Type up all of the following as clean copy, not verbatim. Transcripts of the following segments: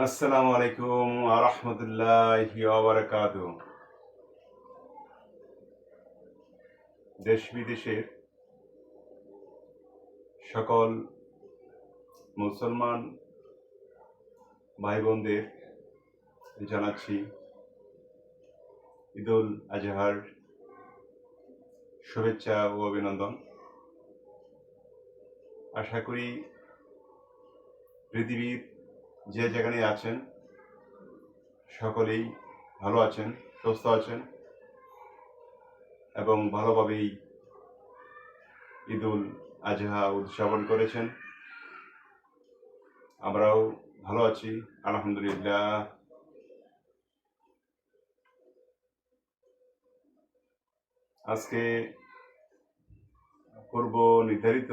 আসসালামু আলাইকুম ওয়া রাহমাতুল্লাহি ওয়া বারাকাতুহু। দেশ বিদেশের সকল মুসলমান ভাই বোনদের জানাচ্ছি ঈদুল আজহার শুভেচ্ছা ও অভিনন্দন। আশা করি পৃথিবীর যে যেখানে আছেন সকলেই ভালো আছেন, সুস্থ আছেন এবং ভালোভাবেই ঈদুল আজহা উদযাপন করেছেন। আমরাও ভালো আছি আলহামদুলিল্লাহ। আজকে পূর্ব নির্ধারিত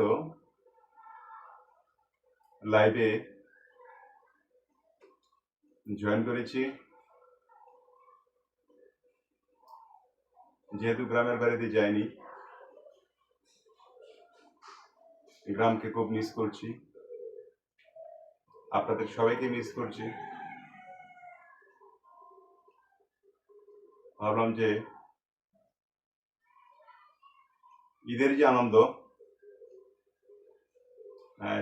লাইভে জয়েন করেছি, যেহেতু গ্রামের বাড়িতে যাইনি, গ্রামকে খুব মিস করছি, আপনাদের সবাইকে মিস করছি। ভাবলাম যে ঈদের যে আনন্দ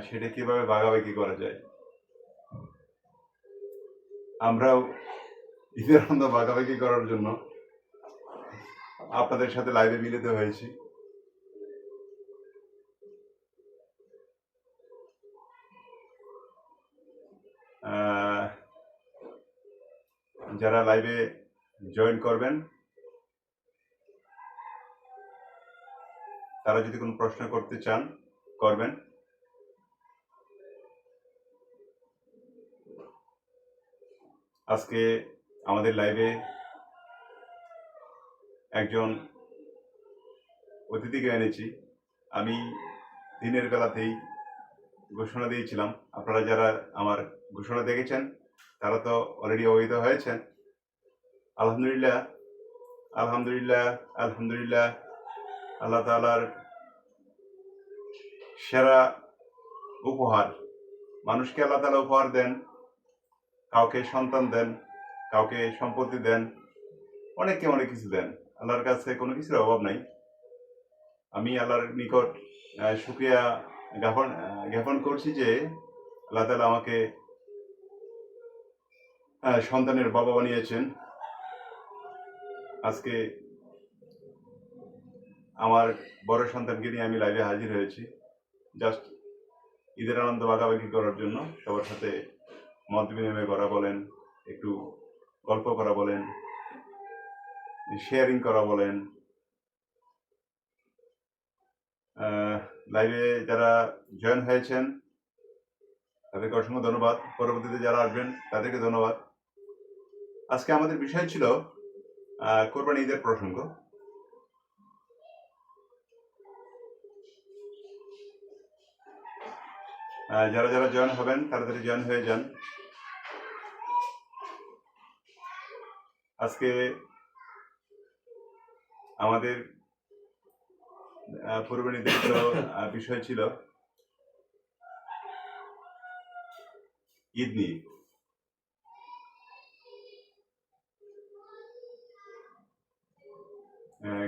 সেটা কিভাবে ভাগাভাগি করা যায়। আমরাও ঈদের আনন্দ ভাগাভাগি করার জন্য আপনাদের সাথে লাইভে মিলিত হয়েছি। যারা লাইভে জয়েন করবেন তারা যদি কোনো প্রশ্ন করতে চান করবেন। আজকে আমাদের লাইভে একজন অতিথিকে এনেছি। আমি দিনের বেলাতেই ঘোষণা দিয়েছিলাম, আপনারা যারা আমার ঘোষণা দেখেছেন তারা তো অলরেডি অবহিত হয়েছেন। আলহামদুলিল্লাহ আলহামদুলিল্লাহ আলহামদুলিল্লাহ, আল্লাহ তাআলার সেরা উপহার। মানুষকে আল্লাহ তাআলা উপহার দেন, কাউকে সন্তান দেন, কাউকে সম্পত্তি দেন, অনেককে অনেক কিছু দেন। আল্লাহর কাছে কোনো কিছুর অভাব নাই। আমি আল্লাহর নিকট শুকরিয়া জ্ঞাপন করছি যে আল্লাহ তাআলা আমাকে সন্তানের বাবা বানিয়েছেন। আজকে আমার বড় সন্তানকে নিয়ে আমি লাইভে হাজির হয়েছি, জাস্ট ঈদের আনন্দ ভাগাভাগি করার জন্য। সবার সাথে মত বিনিময় করা বলেন, একটু গল্প করা বলেন, শেয়ারিং করা বলেন। লাইভে যারা জয়েন হয়েছেন তাদেরকে অসংখ্য ধন্যবাদ। পরবর্তীতে যারা আসবেন তাদেরকে ধন্যবাদ। আজকে আমাদের বিষয় ছিল কোরবানি ঈদের প্রসঙ্গ। যারা যারা জয়েন হবেন তাড়াতাড়ি জয়েন হয়ে যান। আজকে আমাদের পূর্ব নির্ধারিত বিষয় ছিল ঈদ নিয়ে।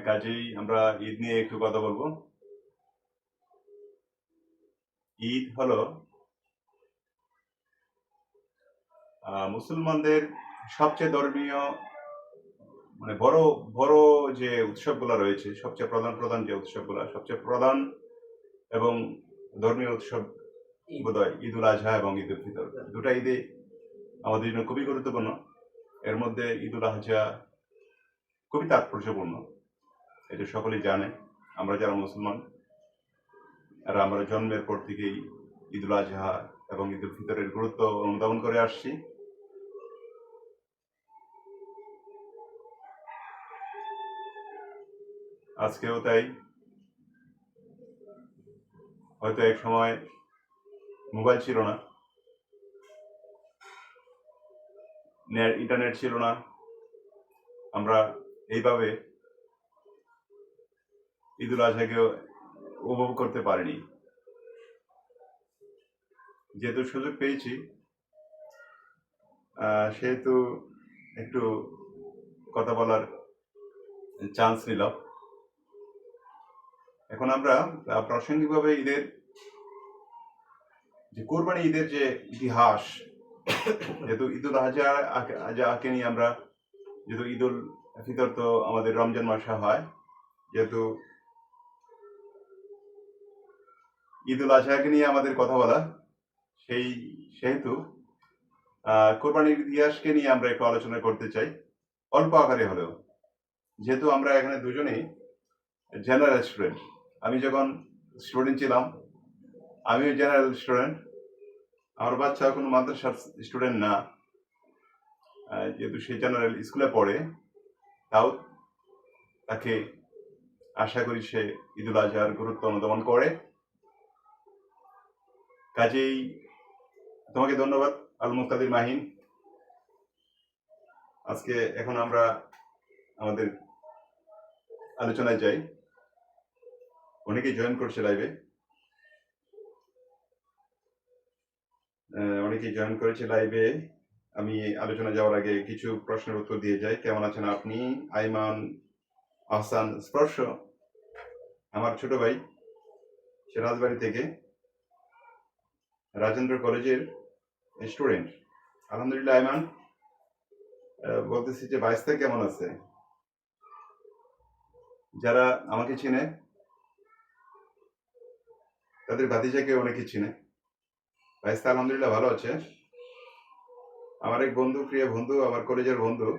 কাজেই আমরা ঈদ নিয়ে একটু কথা বলবো। ঈদ হলো মুসলমানদের সবচেয়ে ধর্মীয় মানে বড় বড় যে উৎসবগুলো রয়েছে, সবচেয়ে প্রধান যে উৎসবগুলো, সবচেয়ে প্রধান এবং ধর্মীয় উৎসব বোধহয় ঈদুল আজহা এবং ঈদ উল ফিতর। দুটা ঈদে আমাদের জন্য খুবই গুরুত্বপূর্ণ। এর মধ্যে ঈদুল আজহা খুবই তাৎপর্যপূর্ণ, এটা সকলেই জানে। আমরা যারা মুসলমান আর আমরা জন্মের পর থেকেই ঈদুল আজহা এবং ঈদ উল ফিতরের গুরুত্ব অনুধাবন করে আসছি। আজকেও তাই। হয়তো এক সময় মোবাইল ছিল না, ইন্টারনেট ছিল না, আমরা এইভাবে ঈদুল আজহাকে উপভোগ করতে পারিনি। যেহেতু সুযোগ পেয়েছি, সেহেতু একটু কথা বলার চান্স নিলাম। এখন আমরা প্রাসঙ্গিকভাবে ঈদের যে কোরবানি ঈদের যে ইতিহাস, যেহেতু ঈদুল আজহাকে নিয়ে আমরা, যেহেতু ঈদুল ফিতর তো আমাদের রমজান মাসে হয়, যেহেতু ঈদুল আজহাকে নিয়ে আমাদের কথা বলা, সেহেতু কোরবানির ইতিহাসকে নিয়ে আমরা একটু আলোচনা করতে চাই, অল্প আকারে হলেও। যেহেতু আমরা এখানে দুজনেই জেনারেল স্টুডেন্ট। আমি যখন স্টুডেন্ট ছিলাম, আমিও জেনারেল স্টুডেন্ট। আমার বাচ্চা কোনো মাদ্রাসার স্টুডেন্ট না, যেহেতু সে জেনারেল স্কুলে পড়ে, তাও তাকে আশা করি সে ঈদুল আজহার গুরুত্ব অনুধাবন করে। কাজেই তোমাকে ধন্যবাদ আল মুক্তাদির মাহিন। আজকে এখন আমরা আমাদের আলোচনায় যাই। অনেকেই জয়েন করছে লাইভে, অনেকেই জয়েন করেছে লাইভে। আমি আলোচনা যাওয়ার আগে কিছু প্রশ্নের উত্তর দিয়ে যাই। কেমন আছেন আপনি? আইমান আহসান স্পর্শ, আমার ছোট ভাই, সে রাজবাড়ি থেকে রাজেন্দ্র কলেজের স্টুডেন্ট। আলহামদুলিল্লাহ। আইমান বলতেছি যে বাইস্তা কেমন আছে? যারা আমাকে চিনে তাদের ভাতিজাকে অনেকে চিনে। বাইস্তা আলহামদুলিল্লাহ ভালো আছে। আমার এক বন্ধু, প্রিয় বন্ধু, আমার কলেজের বন্ধু,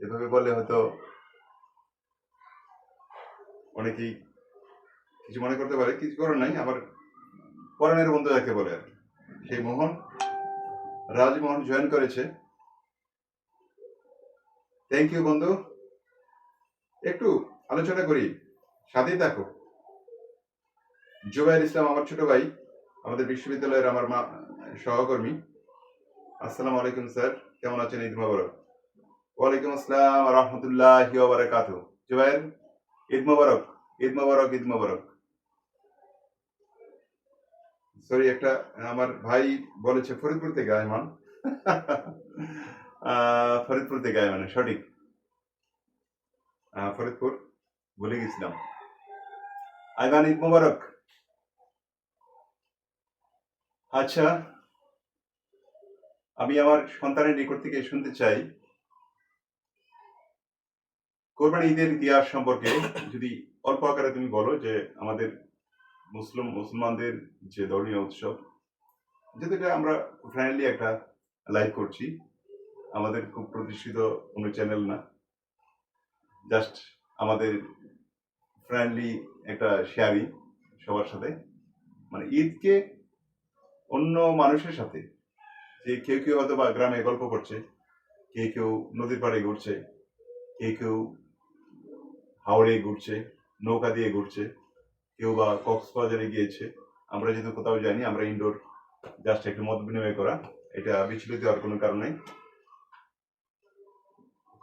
এভাবে বললে হয়তো অনেকেই কিছু মনে করতে পারে, কিছু করার নাই। আমার পরাণের বন্ধু যাকে বলে আর কি, সেই মোহন, রাজমোহন জয়েন করেছে। থ্যাংক ইউ বন্ধু। একটু আলোচনা করি, সাথেই থাকো। জুবাইর ইসলাম আমার ছোট ভাই, আমাদের বিশ্ববিদ্যালয়ের আমার সহকর্মী। আসসালামু আলাইকুম স্যার, কেমন আছেন? ঈদ মোবারক। ওয়ালাইকুম আসসালাম রহমতুল্লাহি ওয়া বারাকাতুহু। জুবাইর, ঈদ মোবারক, ঈদ মোবারক, ঈদ মোবারক। সরি, একটা আমার ভাই বলেছে ফরিদপুর থেকে আইমান। ফরিদপুর থেকে আইমান, সঠিক, ফরিদপুর, ভুলে গেছিলাম। আইমান, ঈদ মোবারক। আচ্ছা, আমি আমার সন্তানের নিকট থেকে শুনতে চাই কোরবানি ঈদের ইতিহাস সম্পর্কে যদি অল্প আকারে তুমি বলো, যে আমাদের মুসলমানদের যে ধর্মীয় উৎসব, যেহেতু এটা আমরা ফ্রেন্ডলি একটা লাইভ করছি, আমাদের খুব প্রতিষ্ঠিত কোনো চ্যানেল না, জাস্ট আমাদের ফ্রেন্ডলি একটা শেয়ারিং সবার সাথে। মানে ঈদকে অন্য মানুষের সাথে, যে কেউ কেউ হয়তো বা গ্রামে গল্প করছে, কেউ কেউ নদীর পাড়ে ঘুরছে, কেউ কেউ হাওড়ে ঘুরছে, নৌকা দিয়ে ঘুরছে, কেউ বা কক্সবাজারে গিয়েছে। আমরা যেহেতু কোথাও যাইনি, আমরা ইনডোর জাস্ট একটু মত বিনিময় করা, এটা বিচলিত হওয়ার কোনো কারণ নেই,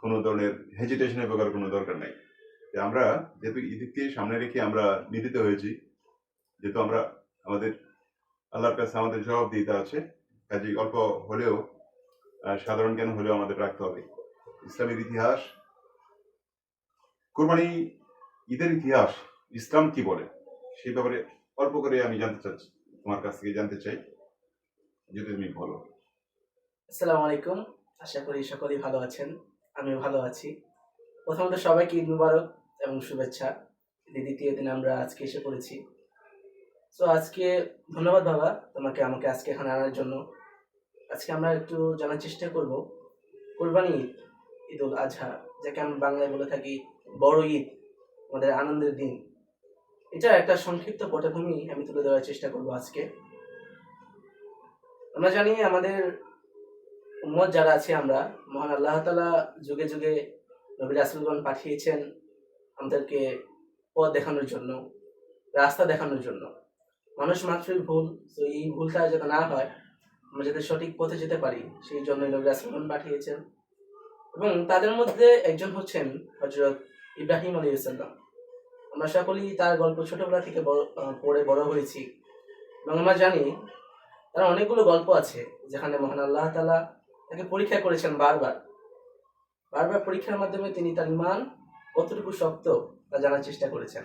কোনো ধরনের হেজিটেশনের ব্যাপার কোনো দরকার নাই। আমরা যেহেতু ঈদকে সামনে রেখে আমরা নির্মিত হয়েছি, যেহেতু আমরা আমাদের আল্লাহর কাছে আমাদের জবাব দিতে আছে, কাজে অল্প হলেও সাধারণ জ্ঞান হলেও আমাদের রাখতে হবে। ইসলামের ইতিহাস, কোরবানি ঈদের ইতিহাস, ইসলাম কি বলে সেই ব্যাপারে অল্প করে আমি জানতে চাচ্ছি, তোমার কাছ থেকে জানতে চাই, যদি তুমি বলো। আসসালামু আলাইকুম, আশা করি সকলেই ভালো আছেন, আমিও ভালো আছি। প্রথমত সবাইকে ঈদ মুবারক এবং শুভেচ্ছা। দ্বিতীয় দিন আমরা আজকে এসে পড়েছি। তো আজকে ধন্যবাদ বাবা তোমাকে আমাকে আজকে এখানে আনার জন্য। আজকে আমরা একটু জানার চেষ্টা করব কোরবানি ঈদ, ঈদুল আজহা, যাকে আমরা বাংলায় বলে থাকি বড় ঈদ, আমাদের আনন্দের দিন। এটা একটা সংক্ষিপ্ত পটভূমি আমি তুলে ধরার চেষ্টা করব আজকে। আমরা জানি আমাদের উম্মত যারা আছে, আমরা মহান আল্লাহ তাআলা যুগে যুগে নবী রাসূলগণ পাঠিয়েছেন আমাদেরকে পথ দেখানোর জন্য, রাস্তা দেখানোর জন্য। মানুষ মাত্রই ভুল, তো এই ভুলটা যাতে না হয়, আমরা যাতে সঠিক পথে যেতে পারি, সেই জন্য নবী রাসূলগণ পাঠিয়েছেন। এবং তাদের মধ্যে একজন হচ্ছেন হযরত ইব্রাহিম আলাইহিস সালাম। আমরা সকলেই তার গল্প ছোটবেলা থেকে পড়ে বড় হয়েছি, এবং আমরা জানি তার অনেকগুলো গল্প আছে যেখানে মহান আল্লাহ তাআলা তাকে পরীক্ষা করেছেন বারবার। বারবার পরীক্ষার মাধ্যমে তিনি তার ঈমান কতটুকু শক্ত তা জানার চেষ্টা করেছেন।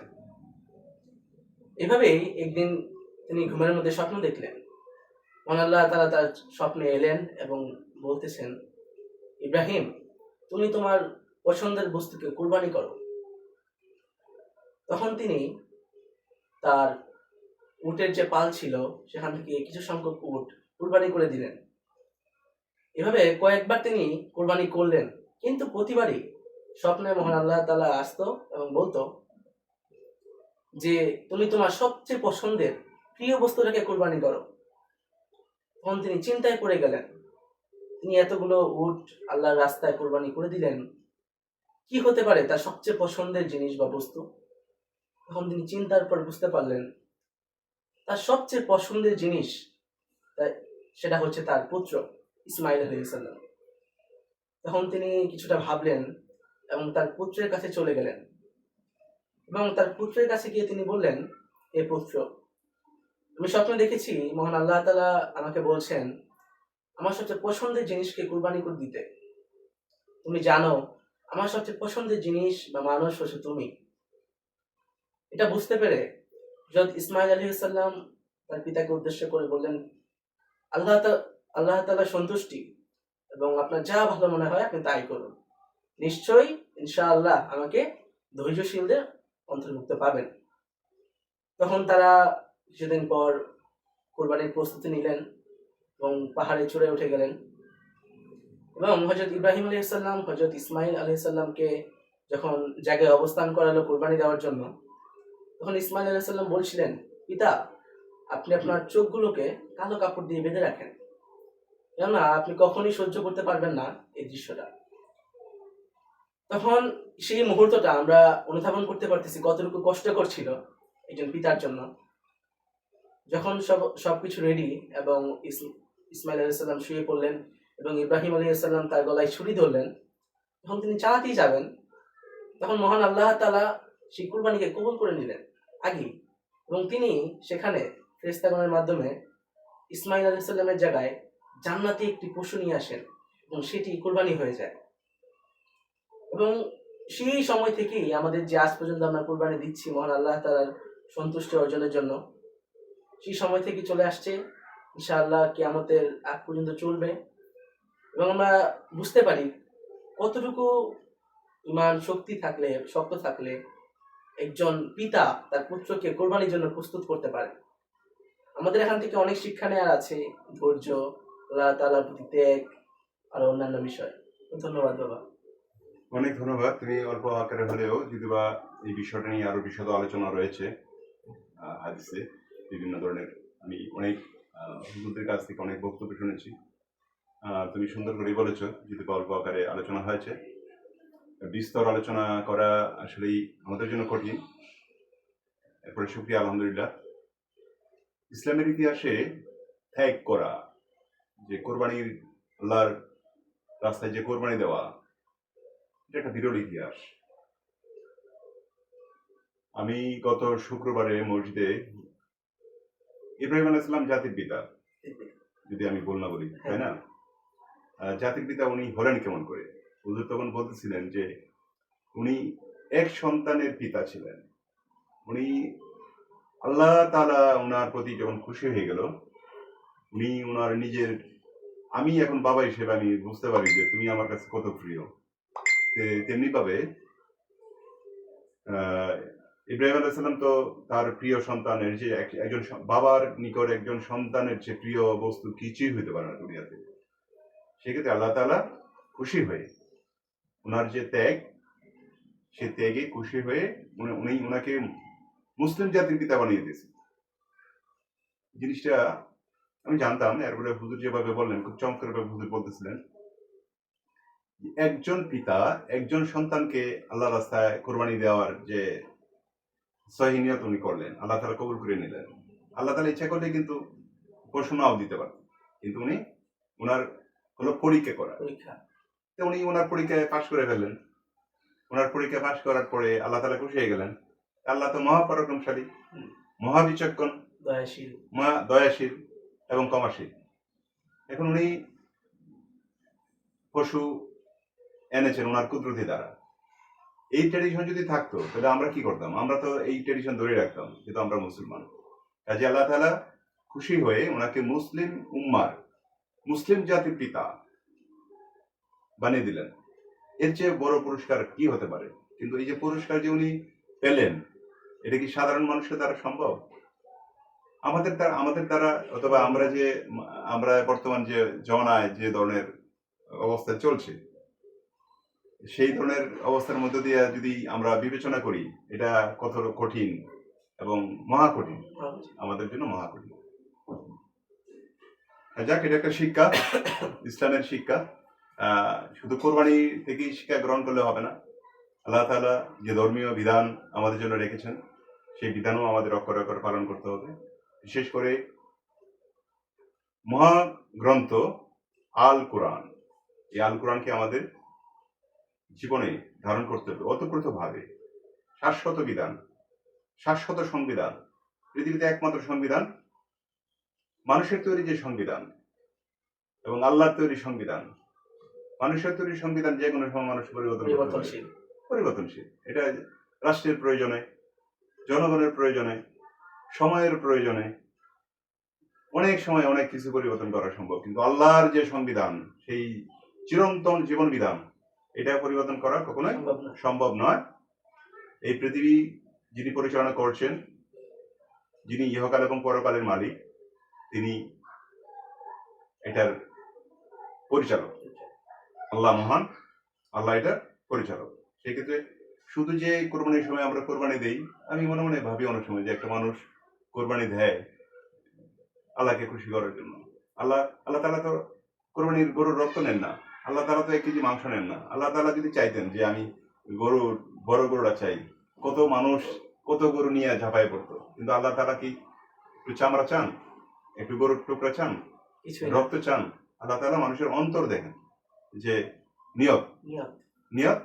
এভাবেই একদিন তিনি ঘুমের মধ্যে স্বপ্ন দেখলেন। মহান আল্লাহ তাআলা তার স্বপ্নে এলেন এবং বলতেছেন, ইব্রাহিম, তুমি তোমার পছন্দের বস্তুকে কুরবানি করো। তখন তিনি তার উটের যে পাল ছিল সেখান থেকে কিছু সংখ্যক উট কুরবানি করে দিলেন। এভাবে কয়েকবার তিনি কুরবানি করলেন, কিন্তু প্রতিবারই স্বপ্নে মহান আল্লাহ তাআলা আসতো এবং বলতো যে তুমি তোমার সবচেয়ে পছন্দের প্রিয় বস্তুটাকে কুরবানি করো। তখন তিনি চিন্তায় পড়ে গেলেন, তিনি এতগুলো উট আল্লাহর রাস্তায় কুরবানি করে দিলেন, কি হতে পারে তার সবচেয়ে পছন্দের জিনিস বা বস্তু। তখন তিনি চিন্তার পর বুঝতে পারলেন তার সবচেয়ে পছন্দের জিনিস সেটা হচ্ছে তার পুত্র ইসমাইল আলাইহিস সালাম। তখন তিনি কিছুটা ভাবলেন এবং তার পুত্রের কাছে চলে গেলেন এবং তার পুত্রের কাছে গিয়ে তিনি বললেন, এ পুত্র, আমি স্বপ্নে দেখেছি মহান আল্লাহ তাআলা আমাকে বলছেন আমার সবচেয়ে পছন্দের জিনিসকে কুরবানি করে দিতে। তুমি জানো আমার সবচেয়ে পছন্দের জিনিস বা মানুষ হচ্ছে তুমি। এটা বুঝতে পেরে হযরত ইসমাইল আলাইহিস সালাম তার পিতাকে উদ্দেশ্য করে বললেন, আল্লাহ তাআলা সন্তুষ্টি এবং আপনার যা ভালো মনে হয় আপনি তাই করুন। নিশ্চয়ই ইনশাআল্লাহ আমাকে ধৈর্যশীলদের অন্তর্ভুক্ত পাবেন। তখন তারা কিছুদিন পর কুরবানির প্রস্তুতি নিলেন এবং পাহাড়ে চড়ে উঠে গেলেন এবং হযরত ইব্রাহিম আলাইহিস সালাম হযরত ইসমাইল আলাইহিস সালামকে যখন জায়গায় অবস্থান করালো কুরবানি দেওয়ার জন্য, তখন ইসমাইল আলাইহিস সালাম বলছিলেন, পিতা, আপনি আপনার চোখগুলোকে কালো কাপড় দিয়ে বেঁধে রাখেন, কেননা আপনি কখনোই সহ্য করতে পারবেন না এই দৃশ্যটা। তখন সেই মুহূর্তটা আমরা অনুধাবন করতে পারতেছি কতটুকু কষ্টকর ছিল একজন পিতার জন্য। যখন সবকিছু রেডি এবং ইসমাইল আলাইহিস সালাম শুয়ে পড়লেন এবং ইব্রাহিম আলাইহিস সালাম তার গলায় ছুরি ধরলেন, তখন তিনি চালাতেই যাবেন, তখন মহান আল্লাহ তাআলা সেই কুরবানিকে কবুল করে নিলেন আগেই এবং তিনি সেখানে ফেরেশতাগণের মাধ্যমে ইসমাইল আলাইহিস সালামের জায়গায় জান্নাতি একটি পশু নিয়ে আসেন এবং সেটি কুরবানি হয়ে যায়। এবং সেই সময় থেকেই আমাদের যে আজ পর্যন্ত আমরা কুরবানি দিচ্ছি মহান আল্লাহ তাআলার সন্তুষ্টি অর্জনের জন্য, সেই সময় থেকে চলে আসছে, ইনশাআল্লাহ কিয়ামতের আগ পর্যন্ত চলবে। এবং আমরা বুঝতে পারি কতটুকু ঈমান শক্ত থাকলে একজন পিতা তার পুত্রকে কোরবানির জন্য প্রস্তুত করতে পারে। আমাদের এখান থেকে অনেক শিক্ষা নেওয়ার আছে, ধৈর্য, আল্লাহ তাআলার প্রতি ত্যাগ আর অন্যান্য বিষয়। ধন্যবাদ বাবা। অনেক ধন্যবাদ। তুমি অল্প আকারে হলেও যদি বা এই বিষয়টা নিয়ে আরো বিশদ আলোচনা রয়েছে হাদিসে বিভিন্ন ধরনের, আমি অনেক হুজুরদের কাছ থেকে অনেক বক্তব্য শুনেছি। তুমি সুন্দর করেই বলেছো, যদি বা অল্প আকারে আলোচনা হয়েছে, বিস্তর আলোচনা করা আসলেই আমাদের জন্য কঠিন। এরপরে শুকরিয়া, আলহামদুলিল্লাহ। ইসলামের ইতিহাসে ত্যাগ করা, যে কোরবানির, আল্লাহর রাস্তায় যে কোরবানি দেওয়া, এটা একটা বিরল ইতিহাস। আমি গত শুক্রবারে মসজিদে, ইব্রাহিম আলাইহিস সালাম জাতির পিতা, যদি আমি ভুল না বলি, তাই না? জাতির পিতা উনি হলেন কেমন করে? হুজুর তখন বলতেছিলেন যে উনি এক সন্তানের পিতা ছিলেন। উনি আল্লাহ তাআলা ওনার প্রতি যখন খুশি হয়ে গেল, উনি ওনার নিজের, আমি এখন বাবা হিসেবে আমি বুঝতে পারি যে তুমি আমার কাছে কত প্রিয়। তেমনি ভাবে ইব্রাহিম আলাইহিস সালাম তো তার প্রিয় সন্তানের, যে একজন বাবার নিকট একজন সন্তানের যে প্রিয় বস্তু কিছুই হইতে পারে না দুনিয়াতে। সেক্ষেত্রে আল্লাহ তাআলা খুশি হয়ে ওনার যে ত্যাগ, সে ত্যাগে খুশি হয়ে উনি ওনাকে মুসলিম জাতির পিতা বানিয়ে দিয়েছেন। জিনিসটা আমি জানতাম। এরপরে হুজুর যেভাবে বললেন, খুব চমৎকার ভাবে হুজুর বলতেছিলেন, একজন পিতা একজন সন্তানকে আল্লাহ রাস্তায় কোরবানি দেওয়ার যে সহিহ নিয়ত উনি করলেন, আল্লাহ তাআলা কবুল করে নিলেন। আল্লাহ তাআলা ইচ্ছা করলে কিন্তু ঘোষণাও দিতে পারতেন, কিন্তু উনি ওনার হলো পরীক্ষা করা, উনি ওনার পরীক্ষায় পাশ করে ফেললেন। ওনার পরীক্ষা পাশ করার পরে আল্লাহ তাআলা খুশি হয়ে গেলেন। আল্লাহ তো মহাপরাক্রমশালী, মহাবিচক্ষণ, দয়াশীল এবং ক্ষমাশীল। এখন উনি পশু এনেছেন ওনার কুদরতি দ্বারা। এই ট্রেডিশন যদি থাকতো তাহলে আমরা কি করতাম? আমরা তো এই ট্রেডিশন ধরে রাখতাম, কিন্তু আমরা মুসলমান। কাজে আল্লাহ তাআলা খুশি হয়ে ওনাকে মুসলিম উম্মার, মুসলিম জাতির পিতা বানিয়ে দিলেন। এর চেয়ে বড় পুরস্কার কি হতে পারে? কিন্তু এই যে পুরস্কার যে উনি পেলেন, এটা কি সাধারণ মানুষের দ্বারা সম্ভব? আমাদের দ্বারা, অথবা আমরা বর্তমান যে জমানায় যে ধরনের অবস্থা চলছে, সেই ধরনের অবস্থার মধ্যে দিয়ে যদি আমরা বিবেচনা করি, এটা কত কঠিন এবং মহা কঠিন, আমাদের জন্য মহা কঠিন। যাক, এটা একটা শিক্ষা, ইসলামের শিক্ষা। শুধু কোরবানি থেকেই শিক্ষা গ্রহণ করলে হবে না। আল্লাহ তাআলা যে ধর্মীয় বিধান আমাদের জন্য রেখেছেন, সেই বিধানও আমাদের অক্ষরে অক্ষরে পালন করতে হবে। বিশেষ করে মহাগ্রন্থ আল কোরআন, এই আল কোরআনকে আমাদের জীবনে ধারণ করতে হবে ওতপ্রোতভাবে। শাশ্বত বিধান, শাশ্বত সংবিধান, পৃথিবীতে একমাত্র সংবিধান, মানুষের তৈরি যে সংবিধান এবং আল্লাহর তৈরি সংবিধান। মানুষের তৈরি সংবিধান যে কোনো সময় মানুষ পরিবর্তনশীল। এটা রাষ্ট্রের প্রয়োজনে, জনগণের প্রয়োজনে, সময়ের প্রয়োজনে অনেক সময় অনেক কিছু পরিবর্তন করা সম্ভব, কিন্তু আল্লাহর যে সংবিধান, সেই চিরন্তন জীবন বিধান, এটা পরিবর্তন করা কখনোই সম্ভব নয়। এই পৃথিবী যিনি পরিচালনা করছেন, যিনি ইহকাল এবং পরকালের মালিক, তিনি এটার পরিচালক। আল্লাহ মহান, আল্লাহ এটার পরিচালক। সেক্ষেত্রে শুধু যে কোরবানির সময় আমরা কোরবানি দেই, আমি মনে মনে ভাবি অনেক সময় যে একটা মানুষ কোরবানি দেয় আল্লাহকে খুশি করার জন্য। আল্লাহ তাআলা তো কোরবানির গরুর রক্ত নেন না, আল্লাহ তাআলা তো 1 কেজি মাংস নেন না। আল্লাহ তাআলা যদি চাইতেন যে আমি গরুর বড় গরুটা চাই, কত মানুষ কত গরু নিয়ে ঝাঁপায় পড়তো, কিন্তু আল্লাহ তাআলা কি একটু চামড়া চান, একটু গরুর টুকরা চান, রক্ত চান? আল্লাহ তাআলা মানুষের অন্তর দেখেন, যে নিয়ত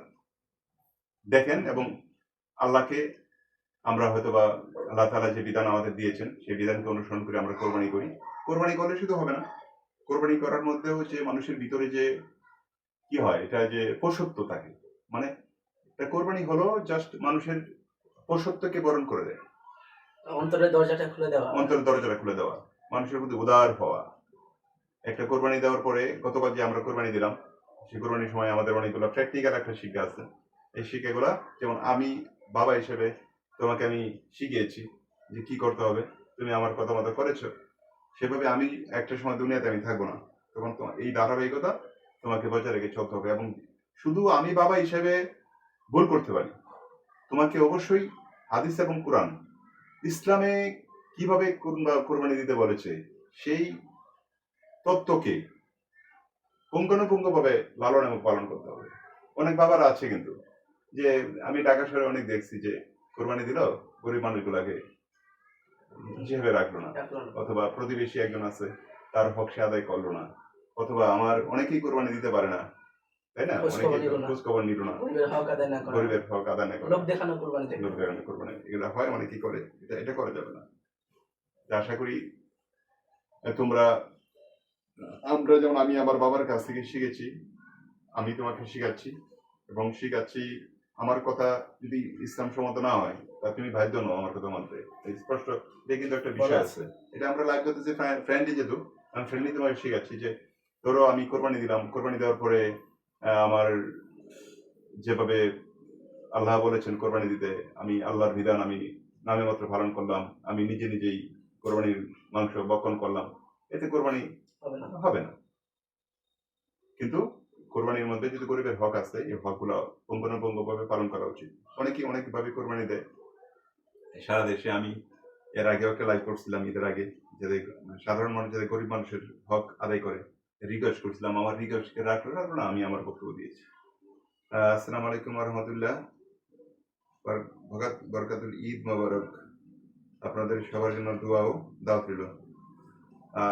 দেখেন। এবং আল্লাহকে আমরা হয়তোবা আল্লাহ তাআলা যে বিধান আমাদের দিয়েছেন, সেই বিধানকে অনুসরণ করে আমরা কোরবানি করি। কোরবানি করলে শুধু হবে না, কোরবানি করার মধ্যেও যে মানুষের ভিতরে যে কি হয়, এটা যে পশুত্ব থাকে, মানে এটা কোরবানি হলো জাস্ট মানুষের পশুত্বকে বরণ করে দেয়, অন্তরের দরজাটা খুলে দেওয়া, মানুষের মধ্যে উদার হওয়া। একটা কোরবানি দেওয়ার পরে, গতকাল যে আমরা কোরবানি দিলাম, সেই কোরবানির সময় আমাদের অনেকগুলো প্র্যাকটিক্যাল একটা শিক্ষা আছে। এই শিক্ষাগুলা, যেমন আমি বাবা হিসেবে তোমাকে আমি শিখিয়েছি যে কি করতে হবে, তুমি আমার কথা মতো করেছো, সেভাবে আমি একটা সময় দুনিয়াতে আমি থাকবো না, তখন এই ধারাবাহিকতা তোমাকে বজায় রেখে চলতে হবে। এবং শুধু আমি বাবা হিসেবে ভুল করতে পারি, তোমাকে অবশ্যই হাদিস এবং কোরআন, ইসলামে কিভাবে কোরবানি দিতে বলেছে, সেই তত্ত্বকে পুঙ্খানুপুঙ্খভাবে লালন এবং পালন করতে হবে। অনেক বাবারা আছে কিন্তু, যে আমি ঢাকা শহরে অনেক দেখছি যে কোরবানি দিল, গরিব মানুষগুলাকে হিসেবে রাখলো না, অথবা প্রতিবেশী একজন আছে তার হক সে আদায় করলো না, অথবা আমার অনেকেই কোরবানি দিতে পারে না, তাই না, খোঁজ খবর নিল না, গরিবের হক আদায় না করে, লোক দেখানো কোরবানি, এগুলো হয়, অনেকেই করে। এটা করা যাবে না। আশা করি তোমরা, আমরা যেমন, আমি আমার বাবার কাছ থেকে শিখেছি, আমি তোমাকে শিখাচ্ছি এবং শিখাচ্ছি। আমার কথা যদি ইসলাম সম্মত না হয়, তা তুমি বাধ্য নও আমার কথা মানতে, স্পষ্ট। এটা কিন্তু একটা বিষয় আছে, এটা আমরা লাইভ করতেছি ফ্রেন্ডলি, যেহেতু আমি ফ্রেন্ডলি তোমাকে শিখাচ্ছি। যে ধরো আমি কোরবানি দিলাম, কোরবানি দেওয়ার পরে আমার যেভাবে আল্লাহ বলেছেন কোরবানি দিতে, আমি আল্লাহর বিধান আমি নামে মাত্র পালন করলাম, আমি নিজেই কোরবানির মাংস বক্ষণ করলাম, এতে কোরবানি হবে না। কিন্তু কোরবানির মধ্যে যদি গরিবের হক আছে, এই হকগুলো পুঙ্খানুপুঙ্খভাবে পালন করা উচিত। অনেকভাবে কোরবানি দেয় সারা দেশে। আমি এর আগেও একটা লাইভ করছিলাম ঈদের আগে, যাদের সাধারণ মানুষ, যাদের গরিব মানুষের হক আদায় করে, রিকোয়েস্ট করছিলাম। আমার রিকোয়েস্টকে রাখলো না, আমি আমার বক্তব্য দিয়েছি। আসসালামু আলাইকুম ওয়া রাহমাতুল্লাহ, বরকাতুল ঈদ মোবারক। আপনাদের সবার জন্য দোয়া ও দাওয়াত রইল।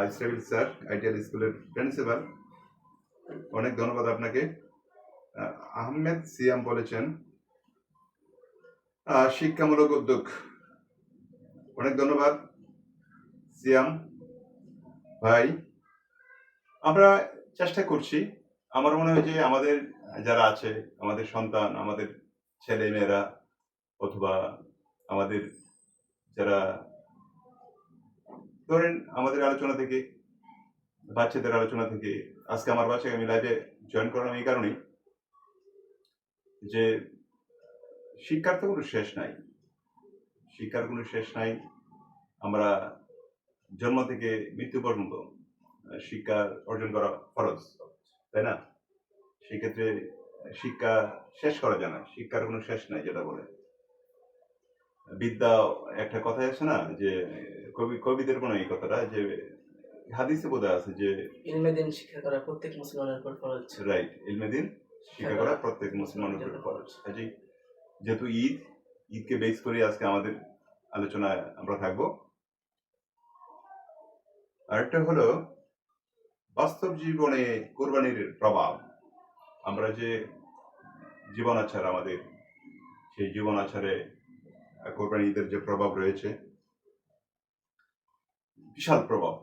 ইসরাইল স্যার, আইডিয়াল স্কুলের প্রিন্সিপাল, অনেক ধন্যবাদ আপনাকে। আহমেদ সিয়াম বলেছেন শিক্ষামূলক উদ্যোগ, অনেক ধন্যবাদ সিয়াম ভাই। আমরা চেষ্টা করছি আমার মনে হয় যে আমাদের যারা আছে, আমাদের সন্তান, আমাদের ছেলে মেয়েরা, অথবা আমাদের যারা, ধরেন আমাদের আলোচনা থেকে, বাচ্চাদের আলোচনা থেকে, আজকে আমার বাচ্চাকে আমি লাইভে জয়েন করলাম এই কারণেই যে শিক্ষার তো কোনো শেষ নাই। শিক্ষার কোনো শেষ নাই। আমরা জন্ম থেকে মৃত্যু পর্যন্ত শিক্ষা অর্জন করা ফরজ, তাই না? সেক্ষেত্রে শিক্ষা শেষ করা যায় না, শিক্ষার কোনো শেষ নাই যেটা বলে। বিদ্যা, একটা কথাই আছে না যে কবিদের কোনো এই কথাটা যে হাদিসে বোধহয় আছে যে ইলমে দিন শিক্ষা করা প্রত্যেক মুসলমানের উপর ফরজ। রাইট, ইলমে দিন শিক্ষা করা প্রত্যেক মুসলমানের উপর ফরজ। কাজেই যেহেতু ঈদকে বেস করে আজকে আমাদের আলোচনায় আমরা থাকবো। আরেকটা হলো বাস্তব জীবনে কোরবানির প্রভাব। আমরা যে জীবন আচার আমাদের, সেই জীবন আচারে কোরবানি ঈদের যে প্রভাব রয়েছে, বিশাল প্রভাব,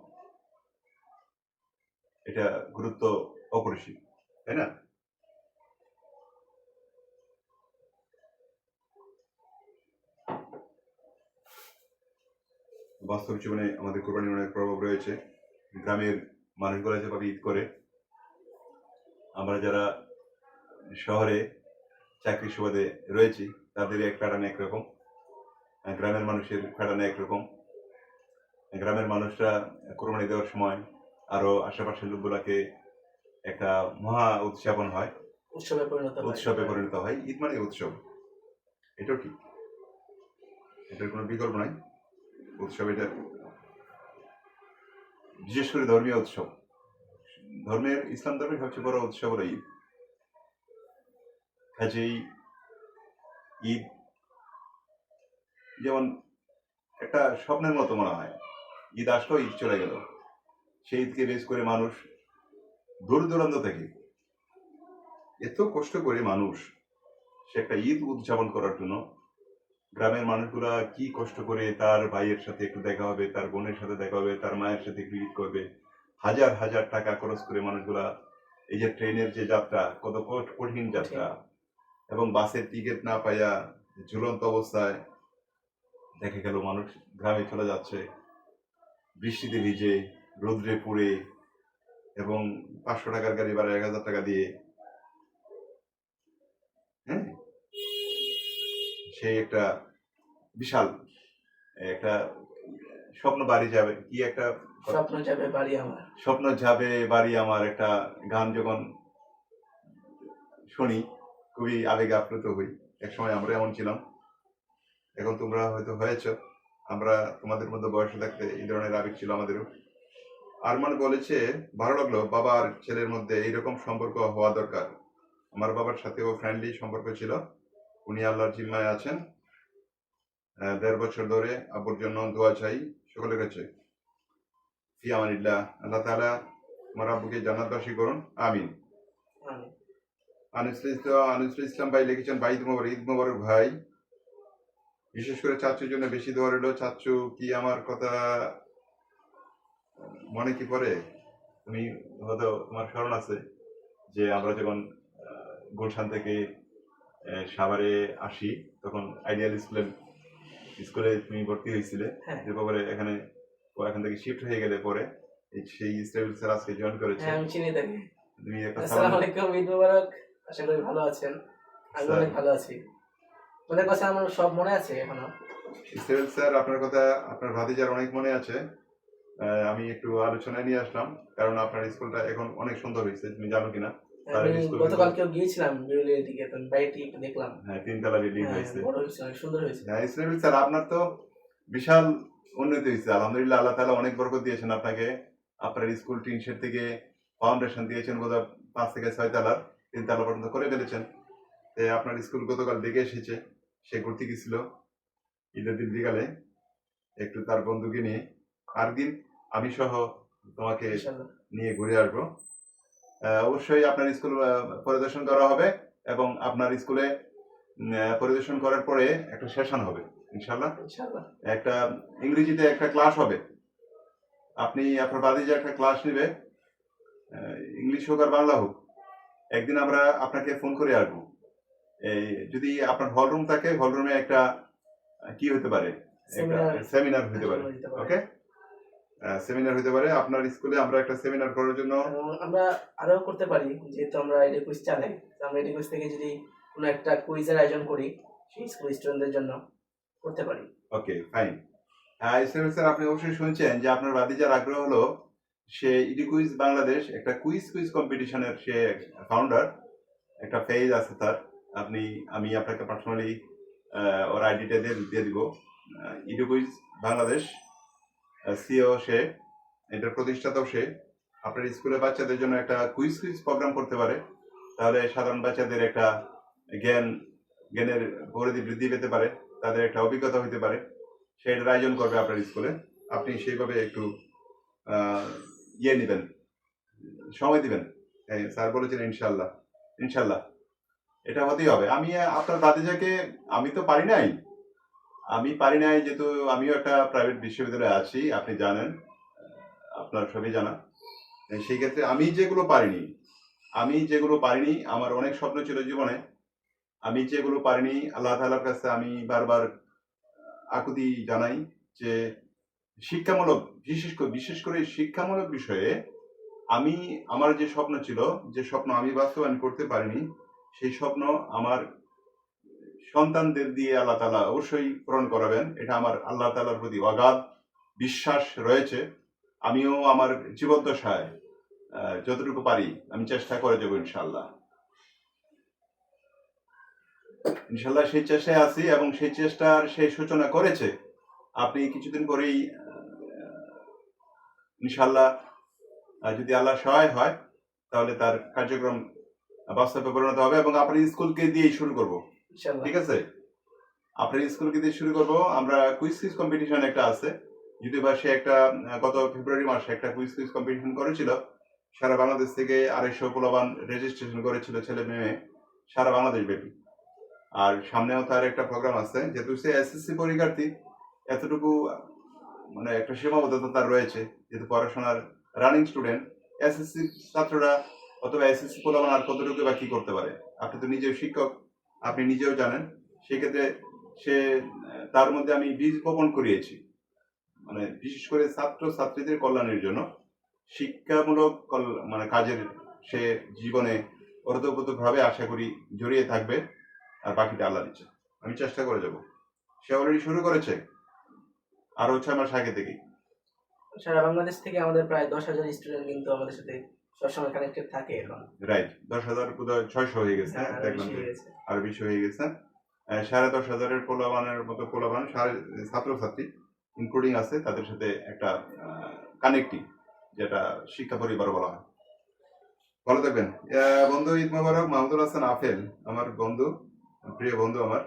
এটা গুরুত্ব অপরিসীম, তাই না? বাস্তব জীবনে আমাদের কোরবানির অনেক প্রভাব রয়েছে। গ্রামের মানুষগুলো যেভাবে ঈদ করে, আমরা যারা শহরে চাকরি সুবাদে রয়েছি তাদের এক প্যাটার্ন একরকম, গ্রামের মানুষের প্যাটার্ন একরকম। গ্রামের মানুষরা কোরবানি দেওয়ার সময় আরো আশেপাশের লোকগুলাকে একটা মহা উদযাপন হয়, উৎসবে পরিণত হয়। ঈদ মানে উৎসব, এটাও ঠিক, এটার কোনো বিকল্প নাই। উৎসব এটা, বিশেষ করে ধর্মীয় উৎসব, ইসলাম ধর্মের সবচেয়ে বড় উৎসব হলো ঈদ। কাজেই ঈদ যেমন একটা স্বপ্নের মতো মনে হয়। ঈদ আসলো, ঈদ চলে গেল। সেই ঈদকে বেশ করে মানুষ দূর দূরান্ত থেকে এত কষ্ট করে মানুষ সে একটা ঈদ উদযাপন করার জন্য, গ্রামের মানুষগুলা কি কষ্ট করে তার ভাইয়ের সাথে একটু দেখা হবে, তার বোনের সাথে দেখা হবে, তার মায়ের সাথে একটু ঈদ করবে, হাজার হাজার টাকা খরচ করে মানুষগুলা, এই যে ট্রেনের যে যাত্রা, কত কঠিন যাত্রা, এবং বাসের টিকিট না পাইয়া ঝুলন্ত অবস্থায় দেখা গেল মানুষ গ্রামে চলে যাচ্ছে, বৃষ্টিতে ভিজে, রোদ্রে পুড়ে, এবং 500 টাকার গাড়ি ভাড়া 1000 টাকা দিয়ে, হ্যাঁ, সেই একটা বিশাল একটা স্বপ্ন বাড়ি যাবে, কি একটা স্বপ্ন যাবে বাড়ি আমার, স্বপ্ন যাবে বাড়ি আমার, একটা গান যখন শুনি খুবই আবেগে আপ্লুত হই। একসময় আমরা এমন ছিলাম, এখন তোমরা হয়তো হয়েছ, আমরা তোমাদের মধ্যে বয়সে থাকতে এই ধরনের আবেগ ছিল আমাদেরও। আরমান বলেছে, ভালো লাগলো, বাবার ছেলের মধ্যে এইরকম সম্পর্ক হওয়া দরকার। আমার বাবার সাথেও ফ্রেন্ডলি সম্পর্ক ছিল, উনি আল্লাহর জিম্মায় আছেন। 1.5 বছর ধরে আব্বুর জন্য দোয়া চাই সকলের কাছে। ফি আমানিল্লাহ, আল্লাহ তাআলা আমার আব্বুকে জান্নাতবাসী করুন, আমিন। আনিসুল ইসলাম ভাই লিখেছেন, ভাই ঈদ মোবারক ভাই, বিশেষ করে চাচুর জন্য বেশি দোয়া রইল। চাচু কি আমার কথা মনে কি পড়ে? তুমি হয়তো, তোমার স্মরণ আছে যে আমরা যখন গুলশান থেকে সাভারে আসি, তখন আইডিয়াল স্কুলে তুমি ভর্তি হয়েছিলে, যে ব্যাপারে এখান থেকে শিফট হয়ে গেলে পরে সেই ইসরাইল স্যার আজকে জয়েন করেছে। আমি চিনি তাকে। তুমি একটা আসসালামু আলাইকুম, ঈদ মোবারক। আশা করি ভালো আছেন। আমি অনেক ভালো আছি। ওদের কথা আমার সব মনে আছে এখনো। ইসরাইল স্যার, আপনার কথা আপনার ভাতিজার অনেক মনে আছে। আমি একটু আলোচনায় নিয়ে আসলাম, কারণ আপনার স্কুলটা এখন অনেক সুন্দর হয়েছে, তুমি জানো কিনা? গতকালকেও গিয়েছিলাম বিরুলিয়ার দিকে, তো বাড়িটি একটু দেখলাম। হ্যাঁ, 3 তলা বিল্ডিং হয়েছে, বড় হয়েছে, অনেক সুন্দর হয়েছে। হ্যাঁ, ইসরাইল স্যার আপনার তো বিশাল উন্নতি হয়েছে, আলহামদুলিল্লাহ। আল্লাহ তাআলা অনেক বরকত দিয়েছেন আপনাকে। আপনার স্কুল টিন শেড থেকে ফাউন্ডেশন দিয়েছেন, বোধহয় 5 থেকে 6 তলার, 3 তলা পর্যন্ত করে ফেলেছেন। আপনার স্কুল গতকাল দেখে এসেছে, সে ঘুরতে গেছিল ঈদের দিন বিকালে একটু তার বন্ধুকে নিয়ে। আর দিন আমি সহ তোমাকে নিয়ে ঘুরে আসবো। অবশ্যই আপনার স্কুল পরিদর্শন করা হবে, এবং আপনার স্কুলে পরিদর্শন করার পরে একটা সেশন হবে ইনশাল্লাহ। একটা ইংরেজিতে একটা ক্লাস হবে, আপনি আপনার বাদে যে একটা ক্লাস নেবে, ইংলিশ হোক আর বাংলা হোক, একদিন আমরা আপনাকে ফোন করে আসবো। এই যদি আপনার হল রুম থাকে, হল রুমে একটা কি হতে পারে, একটা সেমিনার সেমিনার হতে পারে। দিতে পারে। ওকে, সেমিনার হতে পারে আপনার স্কুলে। আমরা একটা সেমিনার করার জন্য এবং আমরা আরো করতে পারি, যেহেতু আমরা এডি কুইজ চালাই, তো আমরা এডি কুইজ থেকে যদি কোনো একটা কুইজের আয়োজন করি সেই স্কুল স্টুডেন্টদের জন্য করতে পারি। Okay fine. ইসলাম স্যার, আপনি অবশ্যই শুনছেন যে আপনার ভাতিজার আগ্রহ হলো সে ইডি কুইজ বাংলাদেশ একটা কুইজ কম্পিটিশনের সে ফাউন্ডার, একটা পেজ আছে তার। আমি আপনাকে পার্সোনালি ওর আইডিটা দিয়ে দিব। ইডি কুইজ বাংলাদেশ সিও সে, এটার প্রতিষ্ঠাতাও সে। আপনার স্কুলে বাচ্চাদের জন্য একটা কুইজ প্রোগ্রাম করতে পারে, তাহলে সাধারণ বাচ্চাদের একটা জ্ঞানের পরিধি বৃদ্ধি পেতে পারে, তাদের একটা অভিজ্ঞতা হতে পারে। সেটার আয়োজন করবে আপনার স্কুলে। আপনি সেইভাবে একটু নেবেন, সময় দিবেন। স্যার বলেছেন ইনশাল্লাহ, ইনশাল্লাহ এটা হতেই হবে। আমি আপনার ভাতিজাকে, আমি তো পারি নাই যেহেতু আমিও একটা প্রাইভেট বিশ্ববিদ্যালয়ে আছি, আপনি জানেন, আপনার সবই জানা। সেই ক্ষেত্রে আমি যেগুলো পারিনি, আমার অনেক স্বপ্ন ছিল জীবনে, আমি যেগুলো পারিনি, আল্লাহ তাআলার কাছে আমি বারবার আকুতি জানাই যে শিক্ষামূলক, বিশেষ করে শিক্ষামূলক বিষয়ে আমার যে স্বপ্ন ছিল, যে স্বপ্ন আমি বাস্তবায়ন করতে পারিনি, সেই স্বপ্ন আমার সন্তানদের দিয়ে আল্লাহ তাআলা অবশ্যই পূরণ করাবেন। এটা আমার আল্লাহ তাআলার প্রতি অগাধ বিশ্বাস রয়েছে। আমিও আমার জীবদ্দশায় যতটুকু পারি আমি চেষ্টা করে যাবো ইনশাল্লাহ। ইনশাল্লাহ সেই চেষ্টায় আছি এবং সেই চেষ্টার সেই সূচনা করেছে। আপনি কিছুদিন পরেই ইনশাল্লাহ, যদি আল্লাহ সহায় হয়, তাহলে তার কার্যক্রম বাস্তবে পরিণত হবে এবং আপনার স্কুলকে দিয়েই শুরু করব। ইনশাআল্লাহ। ঠিক আছে, আপনার স্কুলকে দিয়ে শুরু করব। আমরা কুইজ কম্পিটিশন একটা আছে, যদি বা সে একটা গত ফেব্রুয়ারি মাসে একটা কুইজ কম্পিটিশন করেছিল। সারা বাংলাদেশ থেকে 250 পোলাপান রেজিস্ট্রেশন করেছিল, ছেলে মেয়ে, সারা বাংলাদেশ ব্যাপী। আর সামনেও তার একটা প্রোগ্রাম আছে, যেহেতু সে এসএসসি পরীক্ষার্থী, এতটুকু মানে একটা সীমাবদ্ধতা তার রয়েছে, যেহেতু পড়াশোনার রানিং স্টুডেন্ট। এসএসসি ছাত্ররা অথবা এসএসসি পোলাপান আর কতটুকু বা কি করতে পারে, আপনি তো নিজেও শিক্ষক, আপনি নিজেও জানেন। সেক্ষেত্রে সে তার মধ্যে আমি বীজ বপন করিয়েছি, মানে বিশেষ করে ছাত্র ছাত্রীদের কল্যাণের জন্য শিক্ষামূলক মানে কাজের সে জীবনে ওতপ্রোতভাবে আশা করি জড়িয়ে থাকবে। আর বাকিটা আল্লাহ দিচ্ছে, আমি চেষ্টা করে যাব। সে অলরেডি শুরু করেছে আরো 6 মাস আগে থেকেই। সারা বাংলাদেশ থেকে আমাদের প্রায় 10,000 স্টুডেন্ট কিন্তু আমাদের সাথে সবসময় কানেক্টেড থাকে এখন। রাইট, 10,000 বোধহয় 600 হয়ে গেছে, হ্যাঁ, দেখলাম বেশি যে হয়ে গেছে। আরো বেশি হয়ে গেছে। 10,500 পোলাপানের মতো পোলাপান, ছাত্রছাত্রী ইনক্লুডিং আছে, তাদের সাথে একটা কানেক্টিং, যেটা শিক্ষা পরিবার বলা হয়। ভালো থাকবেন বন্ধু। ঈদ মোবারক। মাহমুদুল হাসান আফেল, আমার বন্ধু, প্রিয় বন্ধু আমার,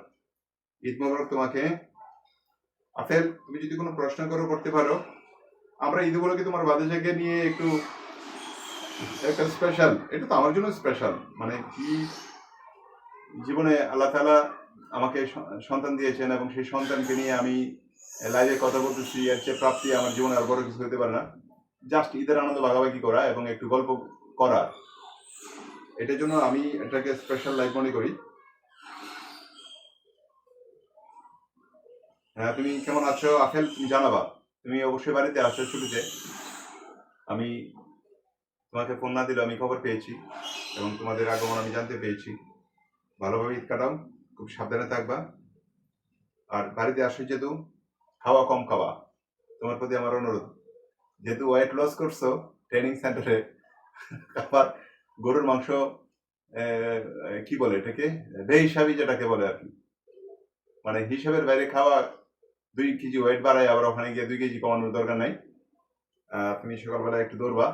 ঈদ মোবারক তোমাকে। আফেল, তুমি যদি কোনো প্রশ্ন করতে পারো। আমরা ঈদ উপলক্ষে তোমার ভাতিজাকে নিয়ে একটু একটা স্পেশাল, এটা তো আমার জন্য স্পেশাল, মানে কি, জীবনে আল্লাহ তাআলা আমাকে সন্তান দিয়েছেন এবং সেই সন্তানকে নিয়ে আমি লাইভে কথা বলতেছি, এর চেয়ে প্রাপ্তি আমার জীবনে আর বড় কিছু হতে পারে না। জাস্ট ঈদের আনন্দ ভাগাভাগি করা এবং একটু গল্প করা, এটার জন্য আমি এটাকে স্পেশাল লাইভ মনে করি। হ্যাঁ, তুমি কেমন আছো আফেল, তুমি জানাবা। তুমি অবশ্যই বাড়িতে আসো ছুটিতে। আমি তোমাকে ফোন না দিলে আমি খবর পেয়েছি এবং তোমাদের আগমন আমি জানতে পেয়েছি। ভালোভাবে ঈদ কাটাও, খুব সাবধানে থাকবা। আর বাড়িতে আসো যেহেতু, খাওয়া কম খাওয়া, তোমার প্রতি আমার অনুরোধ। যেহেতু ওয়েট লস করছো ট্রেনিং সেন্টারে, আবার গরুর মাংস কি বলে এটাকে, বেহিসাবি যেটাকে বলে আর কি, মানে হিসাবের বাইরে খাওয়া, 2 কেজি ওয়েট বাড়ায় আবার ওখানে গিয়ে 2 কেজি কমানোর দরকার নাই। তুমি সকালবেলা একটু দৌড়বা।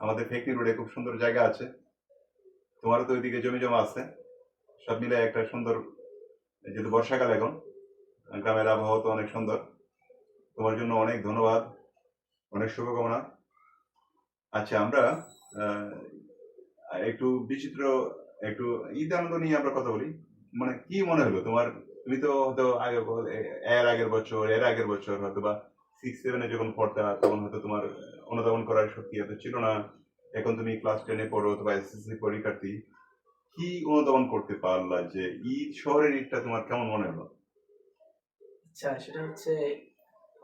আমাদের ফেকনি রোডে খুব সুন্দর জায়গা আছে, তোমারও তো ওইদিকে জমি জমা আছে, সব মিলে একটা সুন্দর, যেহেতু বর্ষাকাল এখন, গ্রামের আবহাওয়া তো অনেক সুন্দর। তোমার জন্য অনেক ধন্যবাদ, অনেক শুভকামনা। আচ্ছা, আমরা আহ, একটু বিচিত্র, একটু ঈদ আনন্দ নিয়ে আমরা কথা বলি। মানে কি মনে হলো তোমার? তুমি তো হয়তো এর আগের বছর হয়তো বা 6-7 যখন পড়তা, তখন হয়তো তোমার অনুধাবন করার শক্তি এত ছিল না। এখন তুমি ক্লাস 10 পড়ো অথবা এসএসসি পরীক্ষার্থী, কি অনুধাবন করতে পারলা যে ঈদ, শহরের ঈদটা তোমার কেমন মনে হলো? আচ্ছা, সেটা হচ্ছে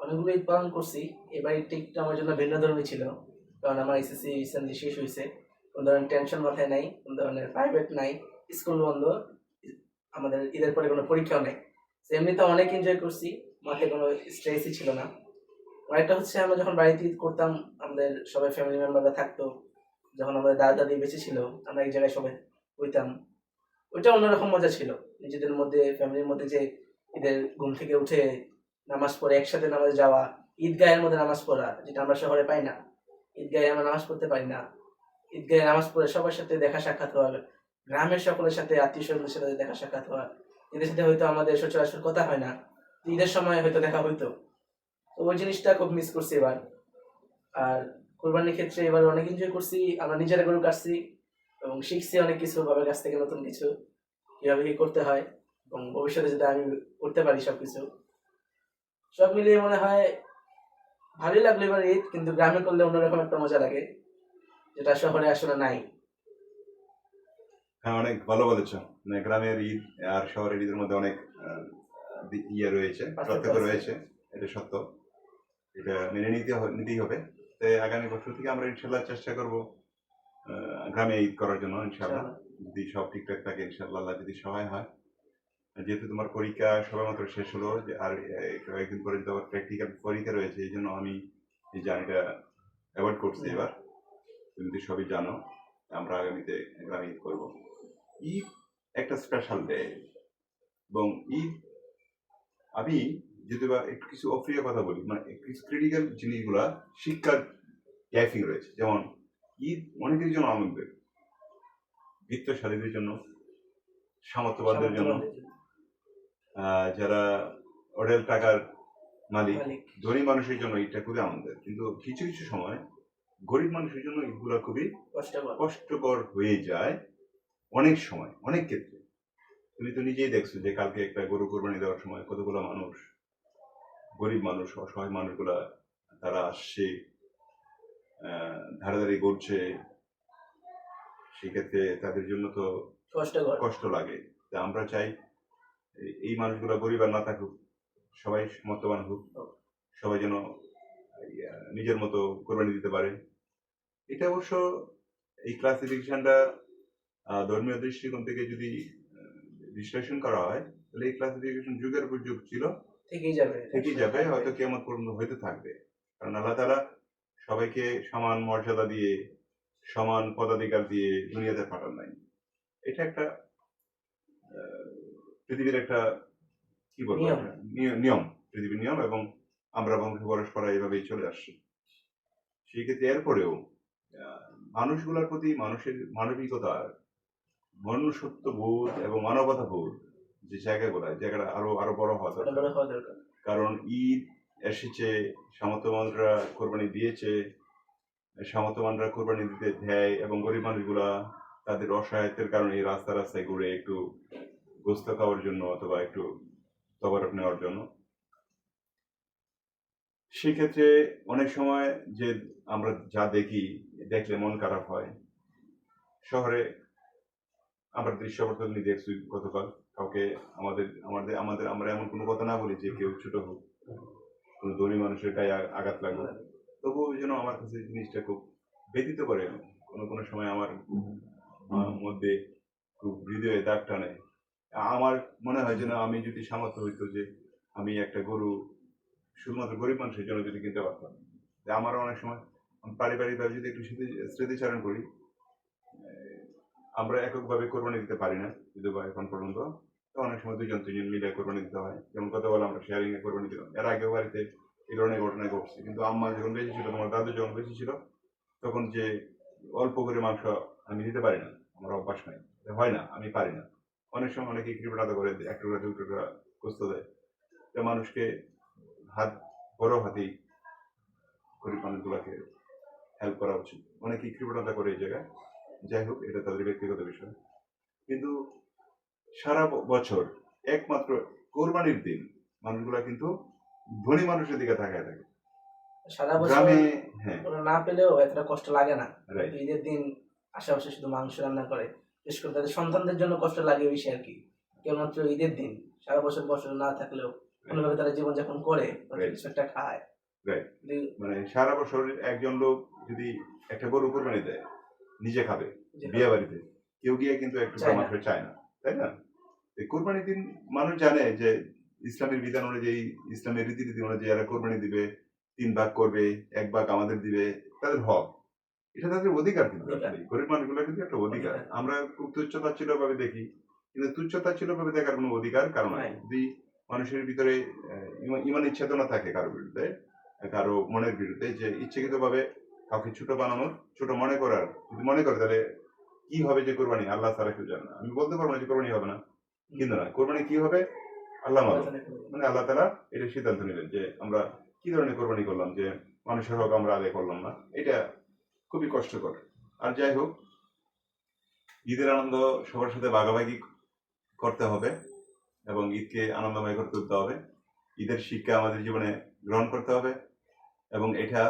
অনেকগুলো ঈদ পালন করছি। এবার ঈদটা একটু আমার জন্য ভিন্নধর্মী ছিল, কারণ আমার এসএসসি রিসেন্টলি শেষ হয়েছে। কোনো ধরনের টেনশন মাথায় নাই, কোনো ধরনের প্রাইভেট নাই, স্কুল বন্ধ, আমাদের ঈদের পরে কোনো পরীক্ষাও নেই। তো এমনিতে অনেক এনজয় করছি, মাথায় কোনো স্ট্রেসই ছিল না। আরেকটা হচ্ছে আমরা যখন বাড়িতে ঈদ করতাম, আমাদের সবাই ফ্যামিলি মেম্বাররা থাকতো, যখন আমাদের দাদা দাদি বেঁচে ছিল, আমরা এক জায়গায় সবাই হইতাম, ওইটা অন্যরকম মজা ছিল। নিজেদের মধ্যে, ফ্যামিলির মধ্যে যে ঈদের ঘুম থেকে উঠে নামাজ পড়ে একসাথে নামাজ যাওয়া, ঈদগাহের মধ্যে নামাজ পড়া, যেটা আমরা শহরে পাই না। ঈদগাহে আমরা নামাজ পড়তে পারি না, ঈদগাহে নামাজ পড়ে সবার সাথে দেখা সাক্ষাৎ হওয়া, গ্রামের সকলের সাথে, আত্মীয় স্বজনদের সাথে দেখা সাক্ষাৎ হওয়া, এদের সাথে হয়তো আমাদের সচরাচর কথা হয় না, ঈদের সময় হয়তো দেখা হইতো। তো ওই জিনিসটা খুব মিস করছি এবার। আর কোরবানির ক্ষেত্রে এবার অনেক এনজয় করছি, আমরা নিজেরা গরু কাটছি এবং শিখছি অনেক কিছু, বাবার কাছ থেকে নতুন কিছু, কিভাবে কি করতে হয়, এবং ভবিষ্যতে যদি আমি করতে পারি সবকিছু। সব মিলিয়ে মনে হয় ভালোই লাগলো এবার ঈদ, কিন্তু গ্রামে করলে অন্যরকম একটা মজা লাগে, যেটা শহরে আসলে নাই। হ্যাঁ, অনেক ভালো বলেছো। মানে গ্রামের ঈদ আর শহরের ঈদের মধ্যে অনেক ইয়ে রয়েছে, পার্থক্য পার্থক্য আছে। রয়েছে। এটা সত্য, এটা মেনে নিতেই হবে। তো আগামী বছর থেকে আমরা ইনশাল্লাহ চেষ্টা করব গ্রামে ঈদ করার জন্য, ইনশাল্লাহ। ইনশাআল্লাহ। যদি সব ঠিকঠাক থাকে, ইনশাল্লাহ, আল্লাহ যদি সহায় হয়। যেহেতু তোমার পরীক্ষা সবেমাত্র শেষ হলো, যে আর কয়েকদিন পরে যদি আবার প্র্যাকটিক্যাল পরীক্ষা রয়েছে, এই জন্য আমি এই জার্নিটা অ্যাভয়েড করছি এবার। তুমি তো সবই জানো, আমরা আগামীতে গ্রামে ঈদ করবো। ঈদ একটা স্পেশাল ডে, এবং ঈদ, আমি যদি বা একটু কিছু অপ্রিয় কথা বলি, মানে কিছু ক্রিটিক্যাল জিনিসগুলা শিক্ষার গ্যাপিং রয়েছে। যেমন ঈদ অনেকের জন্য আনন্দের, বিত্তশালীদের জন্য, সামর্থ্যবানদের জন্য, সামর্থ্যবানদের জন্য। যারা অঢেল টাকার মালিক, মালিক। ধনী মানুষের জন্য ঈদটা খুবই আনন্দের। কিন্তু কিছু কিছু সময় গরিব মানুষের জন্য ঈদগুলা খুবই কষ্টকর। কষ্টকর হয়ে যায়, অনেক সময়, অনেক ক্ষেত্রে। তুমি তো নিজেই দেখছো যে কালকে একটা গরু কোরবানি দেওয়ার সময় কতগুলো মানুষ, গরিব মানুষ, অসহায় মানুষগুলা, তারা আসছে, ধারাধারি করছে, সেক্ষেত্রে তাদের জন্য তো কষ্টকর। কষ্ট লাগে। তা আমরা চাই এই মানুষগুলো গরিব আর না থাকুক, সবাই সমর্থবান হোক, সবাই যেন নিজের মতো কোরবানি দিতে পারে। এটা অবশ্য, এই ক্লাসিফিকেশনটা ধর্মীয় দৃষ্টিকোণ থেকে যদি বিশ্লেষণ করা হয়, তাহলে এই ক্লাসিফিকেশন যুগের পর যুগ ছিল, থেকেই যাবে, হয়তো কিয়ামত পর্যন্ত হইতে থাকবে। কারণ আল্লাহ তাআলা সবাইকে সমান মর্যাদা দিয়ে, সমান পদাধিকার দিয়ে দুনিয়াতে পাঠান নাই। এটা একটা পৃথিবীর একটা, কি বলবো, নিয়ম। একটা নিয়ম, পৃথিবীর নিয়ম, এবং আমরা বংশ পরস্পরা এইভাবেই চলে আসছি। সেই ক্ষেত্রে এরপরেও মানুষগুলোর প্রতি মানুষের মানবিকতার, মনুষ্যত্ব বোধ এবং মানবতা বোধ, যে জায়গাটা আরো আরো বড় হওয়া দরকার। বড় হওয়া দরকার। কারণ ঈদ এসেছে, সামর্থ্যবানরা কোরবানি দিয়েছে, সামর্থ্যবানরা কোরবানি দিতে দেয়, এবং গরিব মানুষগুলা তাদের অসহায়ত্বের কারণে রাস্তায় রাস্তায় ঘুরে একটু গোস্ত খাওয়ার জন্য অথবা একটু তবারক নেওয়ার জন্য। সেক্ষেত্রে অনেক সময় যে আমরা যা দেখি, দেখলে মন খারাপ হয়। শহরে আমরা দৃশ্যপট তুমি দেখছি গতকাল, কাউকে আমাদের আমাদের আমাদের আমরা এমন কোনো কথা না বলি যে কেউ ছোট হোক, কোনো ধনী মানুষের গায়ে আঘাত লাগবে, তবুও যেন আমার কাছে জিনিসটা খুব ব্যথিত করে। কোনো কোনো সময় আমার মধ্যে খুব হৃদয়ে দাগ টানে। আমার মনে হয় যেন আমি যদি সামর্থ্য হইতো যে আমি একটা গরু শুধুমাত্র গরিব মানুষের জন্য যদি কিনতে পারতাম। যে আমারও অনেক সময় পারিবারিকভাবে যদি একটু স্মৃতিচারণ করি, আমরা এককভাবে কোরবানি দিতে পারি না যদি বা এখন পর্যন্ত। তো অনেক সময় দুজন তিনজন মিলে কোরবানি দিতে হয়। যেমন গতকাল আমরা শেয়ারিং এ কোরবানি দিলাম। এর আগেও বাড়িতে এই ধরনের ঘটনা ঘটছে, কিন্তু আম্মা যখন বেশি ছিল, তোমার দাদু যখন বেশি ছিল, তখন যে অল্প করে মাংস আমি দিতে পারি না, আমার অভ্যাস নাই, হয় না, আমি পারি না। অনেক সময় অনেকে কৃপণ আদা করে এক টুকরা দু টুকরা গোস্ত দেয়। তো মানুষকে হাত, বড় হাতেই গরিব মানুষগুলোকে হেল্প করা উচিত। অনেকেই কৃপণতা করে এই জায়গায়। যাই হোক, এটা তাদের ব্যক্তিগত বিষয়। কিন্তু সারা বছর একমাত্র কোরবানির দিন মানুষগুলা কিন্তু ধনী মানুষের দিকে তাকায় থাকে। সারা বছর গ্রামে, হ্যাঁ, ওরা না পেলেও এতটা কষ্ট লাগে না, রাইট, ঈদের দিন আশেপাশে শুধু মাংস রান্না করে, বিশেষ করে তাদের সন্তানদের জন্য কষ্ট লাগে বেশি আর কি। কেবলমাত্র ঈদের দিন, সারা বছর কষ্ট না থাকলেও কোনোভাবে তারা জীবনযাপন করে, Right. কিছু একটা খায়। Right. কিন্তু মানে সারা বছর একজন লোক যদি একটা গরু কোরবানি দেয়, নিজে খাবে যে বিয়ে বাড়িতে, কেউ গিয়ে কিন্তু একটু চায় না। মাংস চায় না, তাই না? এই কোরবানির দিন মানুষ জানে যে ইসলামের বিধান অনুযায়ী, ইসলামের রীতিনীতি অনুযায়ী যারা কোরবানি দিবে 3 ভাগ করবে, 1 ভাগ আমাদের দিবে, তাদের হক। এটা তাদের অধিকার কিন্তু অধিকার। আসলে গরিব মানুষগুলো কিন্তু একটা অধিকার। আমরা খুব তুচ্ছতাচ্ছিল্য ভাবে দেখি, কিন্তু তুচ্ছতাচ্ছিল্য ভাবে দেখার কোনো অধিকার কারণ নাই। নাই। যদি মানুষের ভিতরে ইমানি চেতনা থাকে কারো বিরুদ্ধে, কারো মনের বিরুদ্ধে, যে ইচ্ছাকৃত ভাবে কাউকে ছোট বানানোর, ছোট মনে করার, যদি মনে করে তাহলে কি হবে যে কোরবানি আল্লাহ ছাড়া কেউ জানে না। আমি বলতে পারবো না যে কোরবানি হবে না, কিন্তু না, কোরবানি কি হবে আল্লাহ মালুম। মানে আল্লাহ তাআলা এটা সিদ্ধান্ত নেবেন যে আমরা কি ধরনের কোরবানি করলাম, যে মানুষের হক আমরা আদায় করলাম না, এটা খুবই কষ্টকর। আর যাই হোক, ঈদের আনন্দ সবার সাথে ভাগাভাগি করতে হবে এবং ঈদকে আনন্দময় করে তুলতে হবে। ঈদের শিক্ষা আমাদের জীবনে গ্রহণ করতে হবে এবং এটা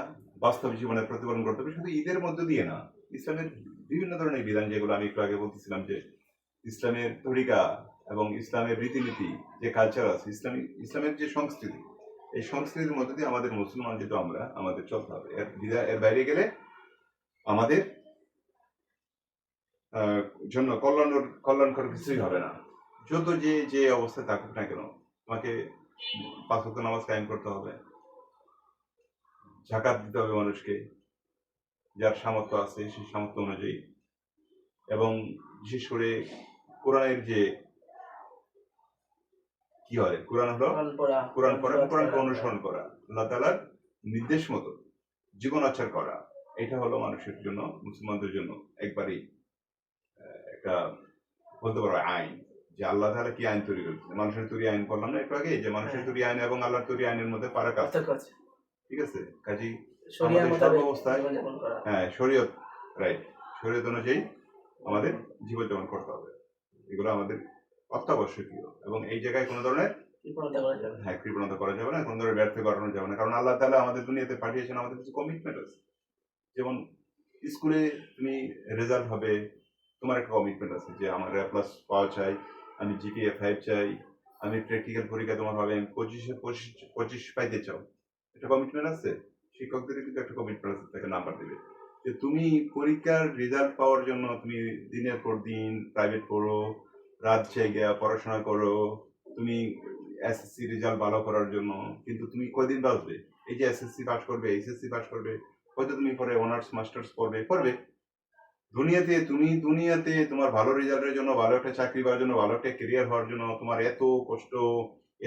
বাস্তব জীবনে প্রতিফলন করতে হবে। শুধু ঈদের মধ্য দিয়ে না, ইসলামের বিভিন্ন ধরনের বিধান, যেগুলো আমি একটু আগে বলতেছিলাম, যে ইসলামের তরিকা এবং ইসলামের রীতিনীতি, যে কালচার আছে, ইসলামের যে সংস্কৃতি, এই সংস্কৃতির মধ্যে দিয়ে আমাদের মুসলমান যেহেতু আমরা, আমাদের চলতে হবে। এর বাইরে গেলে আমাদের জন্য কল্যাণকর কিছুই হবে না। যত যে অবস্থায় থাকুক না কেন, তোমাকে 5 ওয়াক্ত নামাজ কায়েম করতে হবে, যাকাত দিতে হবে মানুষকে, যার সামর্থ্য আছে সেই সামর্থ্য অনুযায়ী, এবং বিশেষ করে কোরআনের যে কি হয়, কোরআন হলো কোরআন পড়া, কোরআনকে অনুসরণ করা, আল্লাহ তাআলার নির্দেশ মতো জীবন আচার করা, এটা হলো মানুষের জন্য, মুসলমানদের জন্য একবারই একটা বলতে পারো আইন, যে আল্লাহ তাআলা কি আইন তৈরি করেছে। মানুষের তৈরি আইন করলাম না একটু আগে, যে মানুষের তৈরি আইন এবং আল্লাহর তৈরি আইনের মধ্যে ফারাক আছে, ঠিক আছে? কাজী শরিয়ার আমাদের মোতাবেক সর্বাবস্থায় জীবনযাপন করা। শরীয়ত, রাইট, শরীয়ত অনুযায়ী আমাদের জীবনযাপন করতে হবে। এগুলো আমাদের অত্যাবশ্যকীয়, এবং এই জায়গায় কোনো ধরনের কৃপণতা করা যাবে না। কৃপণতা করা যাবে না, কোনো ধরনের ব্যর্থ করানো যাবে না। কারণ আল্লাহ তাআলা আমাদের দুনিয়াতে পাঠিয়েছেন, আমাদের কিছু কমিটমেন্ট আছে। যেমন স্কুলে তুমি রেজাল্ট হবে, তোমার একটা কমিটমেন্ট আছে যে আমার A+ পাওয়া চাই, আমি GPA 5 চাই, আমি প্র্যাকটিক্যাল পরীক্ষা তোমার হবে আমি 25 পাইতে চাও, একটা কমিটমেন্ট আছে। শিক্ষকদের কিন্তু একটা কমিটমেন্ট আছে, তাকে নাম্বার দেবে, যে তুমি পরীক্ষার রেজাল্ট পাওয়ার জন্য তুমি দিনের পর দিন প্রাইভেট পড়ো, রাত জেগে পড়াশোনা করো, তুমি SSC রেজাল্ট ভালো করার জন্য, কিন্তু তুমি কয়দিন বাঁচবে? এই যে SSC পাস করবে, HSC পাস করবে, হয়তো তুমি পরে অনার্স মাস্টার্স করবে দুনিয়াতে তোমার ভালো রেজাল্টের জন্য, ভালো একটা চাকরি পাওয়ার জন্য, ভালো একটা ক্যারিয়ার হওয়ার জন্য তোমার এত কষ্ট,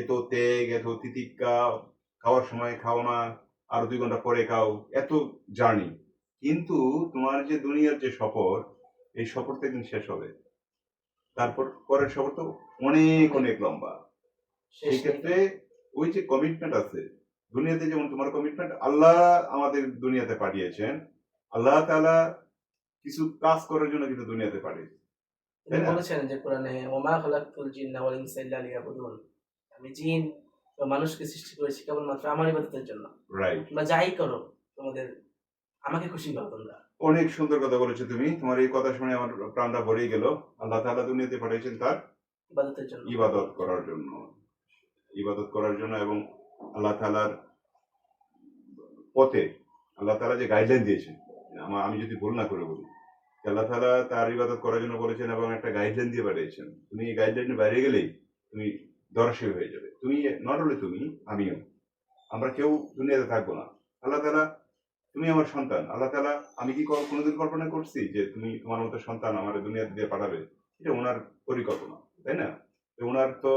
এত ত্যাগ, এত তিতিক্ষা, খাওয়ার সময় খাও না, আরো 2 ঘন্টা পরে খাও, এত জার্নি। কিন্তু তোমার যে দুনিয়ার যে সফর, এই সফরটা একদিন শেষ হবে, তারপর পরের সফর তো অনেক লম্বা। সেই ক্ষেত্রে ওই যে কমিটমেন্ট আছে দুনিয়াতে, যেমন তোমার কমিটমেন্ট, আল্লাহ আমাদের দুনিয়াতে পাঠিয়েছেন, আল্লাহ তাআলা কিছু কাজ করার জন্য কিন্তু দুনিয়াতে পাঠিয়েছেন। তিনি বলেছেন যে কোরআনে, ওমা খালাকতুল জিন্না ওয়াল ইনসা ইল্লা লিয়াবুদুন, আমি জিন ও মানুষকে সৃষ্টি করেছি কেবলমাত্র আমার ইবাদতের জন্য। রাইট, তোমরা যাই করো তোমাদের আমাকে খুশি করো তোমরা। অনেক সুন্দর কথা বলেছো তুমি। তোমার এই কথা শুনে আমার প্রাণটা ভরেই গেল। আল্লাহ তাআলা দুনিয়াতে পাঠিয়েছেন তার ইবাদতের জন্য, ইবাদত করার জন্য, এবং আল্লাহ তাআলার পথে আল্লাহ তাআলা যে গাইডলাইন দিয়েছেন, আমি যদি ভুল না করে বলি, আল্লাহ তাআলা তার ইবাদত করার জন্য বলেছেন এবং একটা গাইডলাইন দিয়ে পাঠিয়েছেন। তুমি এই গাইডলাইনের বাইরে গেলেই তুমি দর্শক হয়ে যাবে। তুমি নট অনলি তুমি, আমিও, আমরা কেউ দুনিয়াতে থাকবো না। আল্লাহ তাআলা, তুমি আমার সন্তান, আল্লাহ তাআলা, আমি কি কোনোদিন কল্পনা করছি যে তুমি তোমার মতো সন্তান আমার দুনিয়াতে দিয়ে পাঠাবে? এটা ওনার পরিকল্পনা, তাই না? ওনার তো,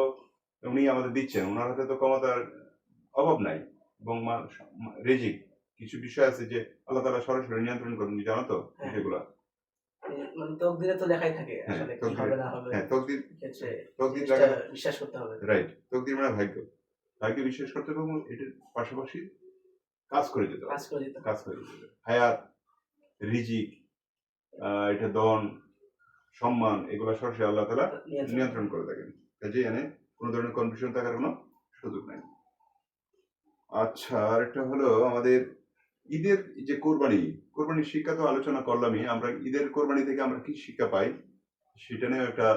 উনি আমাদের দিচ্ছেন, ওনার হাতে তো ক্ষমতার অভাব নাই। এবং রিজিক, কিছু বিষয় আছে যে আল্লাহ তাআলা সরাসরি নিয়ন্ত্রণ করেন, তুমি জানো তো সেগুলো। মানে তকদিরে তো লেখাই থাকে আসলে কি হবে না হবে। তকদির বিশ্বাস করতে হবে। রাইট, তকদির মানে ভাগ্য বিশ্বাস করতে হবে, এবং এটার পাশাপাশি কাজ করে যেতে হবে। হায়াত, রিজিক, এটা দন, সম্মান, এগুলো সরাসরি আল্লাহ তাআলা নিয়ন্ত্রণ করে থাকেন। কাজেই এনে কোনো ধরনের কনফিউশন থাকার কোনো সুযোগ নাই। আচ্ছা, আরেকটা হলো আমাদের ঈদের যে কোরবানির শিক্ষা তো আলোচনা করলামই। আমরা ঈদের কোরবানি থেকে আমরা কি শিক্ষা পাই? সেটা নিয়েও একটা